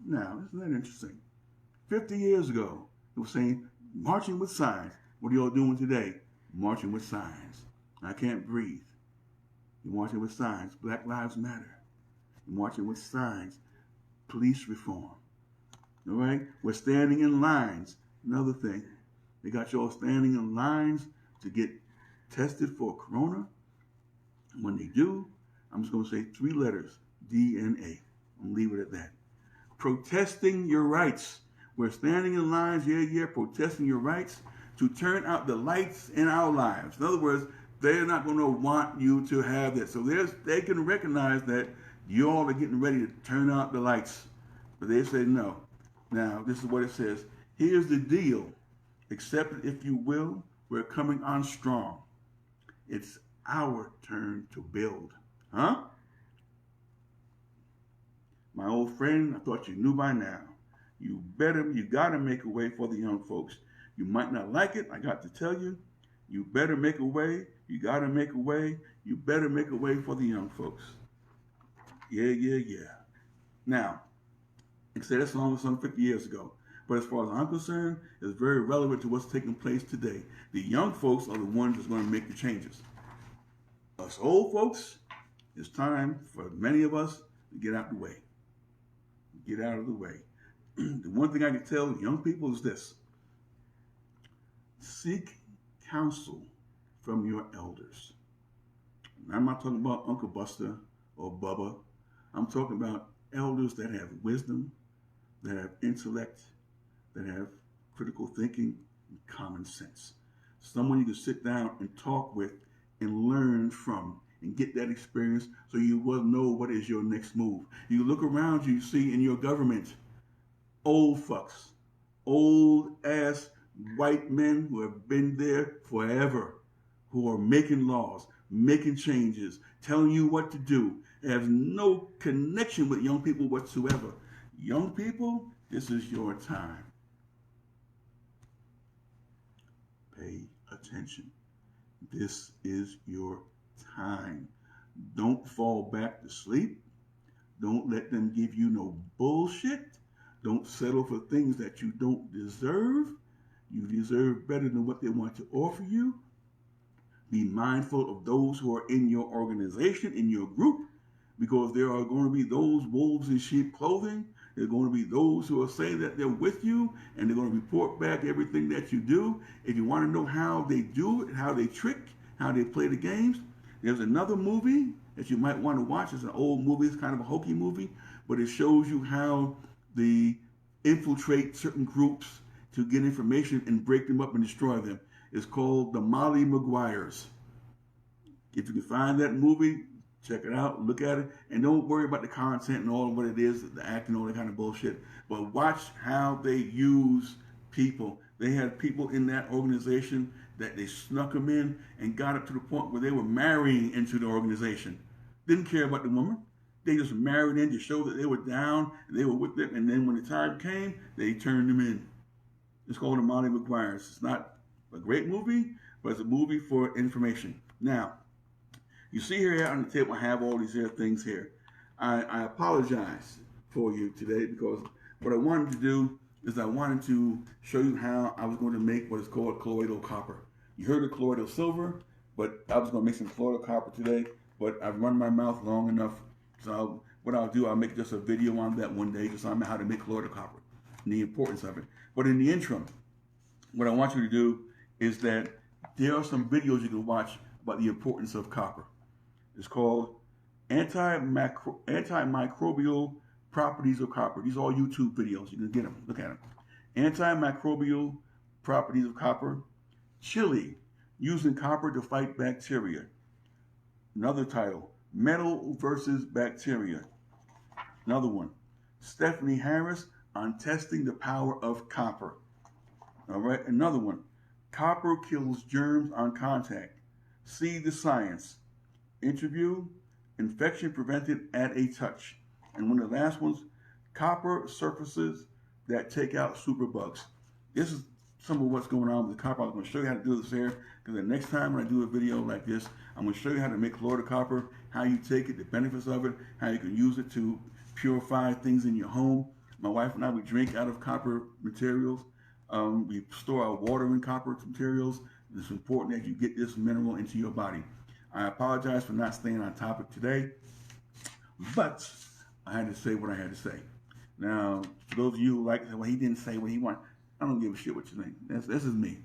Speaker 1: Now, isn't that interesting? 50 years ago, it was saying, marching with signs. What are y'all doing today? Marching with signs. I can't breathe. You're marching with signs. Black Lives Matter. You're marching with signs. Police reform. All right? We're standing in lines. Another thing. They got y'all standing in lines to get tested for corona. When they do, I'm just going to say 3 letters. DNA. I'm going to leave it at that. Protesting your rights. We're standing in lines, yeah, protesting your rights to turn out the lights in our lives. In other words, they're not going to want you to have that. So they can recognize that you all are getting ready to turn out the lights. But they say no. Now, this is what it says. Here's the deal. Accept it if you will. We're coming on strong. It's our turn to build. Huh? My old friend, I thought you knew by now. You gotta make a way for the young folks. You might not like it, I got to tell you. You better make a way. You gotta make a way. You better make a way for the young folks. Yeah, yeah, yeah. Now, I said that song was some 50 years ago. But as far as I'm concerned, it's very relevant to what's taking place today. The young folks are the ones that's going to make the changes. Us old folks, it's time for many of us to get out of the way. Get out of the way. The one thing I can tell young people is this. Seek counsel from your elders. Now, I'm not talking about Uncle Buster or Bubba. I'm talking about elders that have wisdom, that have intellect, that have critical thinking and common sense. Someone you can sit down and talk with and learn from and get that experience so you will know what is your next move. You look around you see in your government, old fucks, old ass white men who have been there forever, who are making laws, making changes, telling you what to do, have no connection with young people whatsoever. Young people, this is your time. Pay attention. This is your time. Don't fall back to sleep. Don't let them give you no bullshit. Don't settle for things that you don't deserve. You deserve better than what they want to offer you. Be mindful of those who are in your organization, in your group, because there are going to be those wolves in sheep clothing. There are going to be those who are saying that they're with you, and they're going to report back everything that you do. If you want to know how they do it, how they trick, how they play the games, there's another movie that you might want to watch. It's an old movie. It's kind of a hokey movie, but it shows you how they infiltrate certain groups to get information and break them up and destroy them. It's called The Molly Maguires. If you can find that movie, check it out, look at it, and don't worry about the content and all of what it is, the acting, all that kind of bullshit. But watch how they use people. They had people in that organization that they snuck them in and got up to the point where they were marrying into the organization. Didn't care about the woman. They just married in to show that they were down and they were with them. And then when the time came, they turned them in. It's called The Molly Maguires. It's not a great movie, but it's a movie for information. Now, you see here on the table, I have all these here things here. I apologize for you today because what I wanted to do is I wanted to show you how I was going to make what is called colloidal copper. You heard of colloidal silver, but I was going to make some colloidal copper today, but I've run my mouth long enough. So what I'll do, I'll make just a video on that one day, just on how to make colloidal copper and the importance of it. But in the interim, what I want you to do is that there are some videos you can watch about the importance of copper. It's called Antimicrobial Properties of Copper. These are all YouTube videos. You can get them. Look at them. Antimicrobial Properties of Copper. Chile, using copper to fight bacteria. Another title, Metal versus Bacteria. Another one, Stephanie Harris on testing the power of copper. All right, another one, Copper kills germs on contact. See the science. Interview, infection prevented at a touch. And one of the last ones, copper surfaces that take out superbugs. This is some of what's going on with the copper. I'm going to show you how to do this here, because the next time when I do a video like this, I'm going to show you how to make colloidal copper, how you take it, the benefits of it, how you can use it to purify things in your home. My wife and I, we drink out of copper materials. We store our water in copper materials. It's important that you get this mineral into your body. I apologize for not staying on topic today, but I had to say what I had to say. Now, for those of you who like, well, he didn't say what he wanted. I don't give a shit what you think. This is me.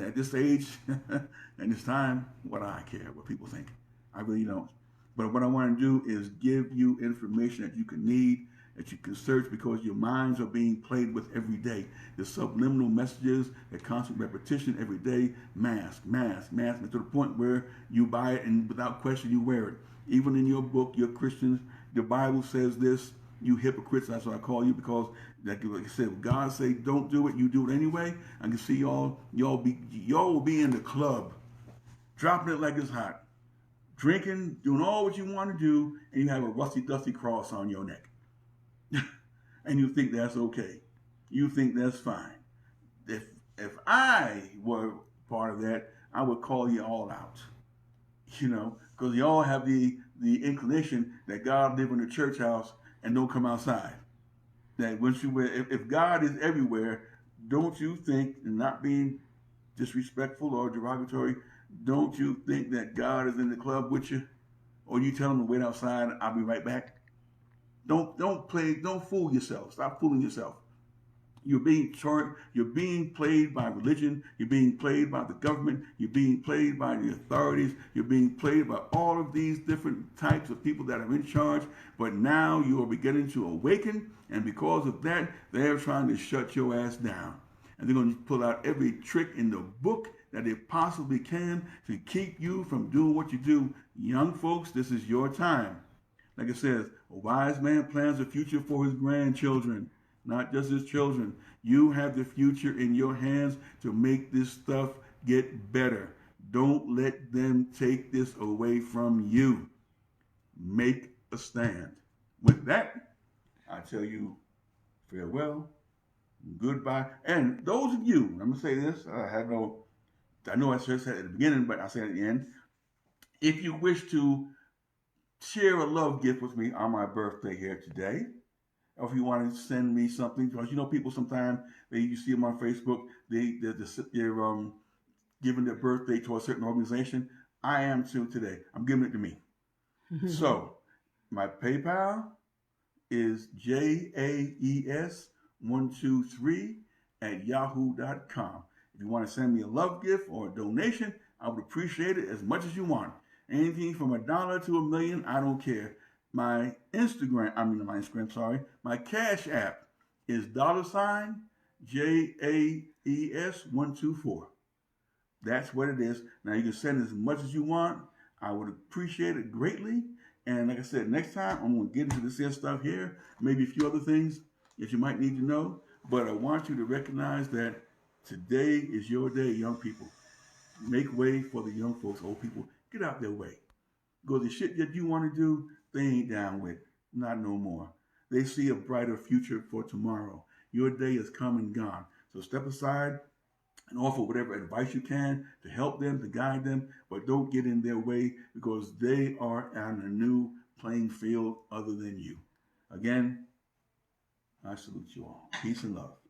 Speaker 1: At this age, at this time, what I care, what people think. I really don't. But what I want to do is give you information that you can need, that you can search, because your minds are being played with every day. The subliminal messages, the constant repetition every day, mask, mask, mask, to the point where you buy it and without question you wear it. Even in your book, you're Christians, the Bible says this, you hypocrites, that's what I call you, because like I said, God say don't do it, you do it anyway. I can see y'all will be in the club, dropping it like it's hot, drinking, doing all what you want to do, and you have a rusty, dusty cross on your neck. And you think that's okay. You think that's fine. If I were part of that, I would call you all out. You know, because you all have the inclination that God live in the church house and don't come outside. That once you if God is everywhere, don't you think, and not being disrespectful or derogatory, don't you think that God is in the club with you? Or you tell him to wait outside, I'll be right back? Don't fool yourself. Stop fooling yourself. You're being played by religion, you're being played by the government, you're being played by the authorities, you're being played by all of these different types of people that are in charge, but now you are beginning to awaken, and because of that, they're trying to shut your ass down. And they're going to pull out every trick in the book that they possibly can to keep you from doing what you do. Young folks, this is your time. Like it says, a wise man plans a future for his grandchildren, not just his children. You have the future in your hands to make this stuff get better. Don't let them take this away from you. Make a stand. With that, I tell you farewell, goodbye. And those of you, I'm going to say this, I know I said it at the beginning, but I'll say it at the end. If you wish to share a love gift with me on my birthday here today, or if you want to send me something, because you know people sometimes you see them on Facebook, they're giving their birthday to a certain organization. I am too today. I'm giving it to me. So my PayPal is JAES123@yahoo.com. If you want to send me a love gift or a donation, I would appreciate it as much as you want. Anything from $1 to $1 million, I don't care. My Cash App is $JAES124. That's what it is. Now you can send as much as you want. I would appreciate it greatly. And like I said, next time I'm going to get into this here stuff here, maybe a few other things that you might need to know. But I want you to recognize that today is your day, young people. Make way for the young folks, old people. Get out their way. Because the shit that you want to do, they ain't down with. Not no more. They see a brighter future for tomorrow. Your day is come and gone. So step aside and offer whatever advice you can to help them, to guide them, but don't get in their way because they are on a new playing field other than you. Again, I salute you all. Peace and love.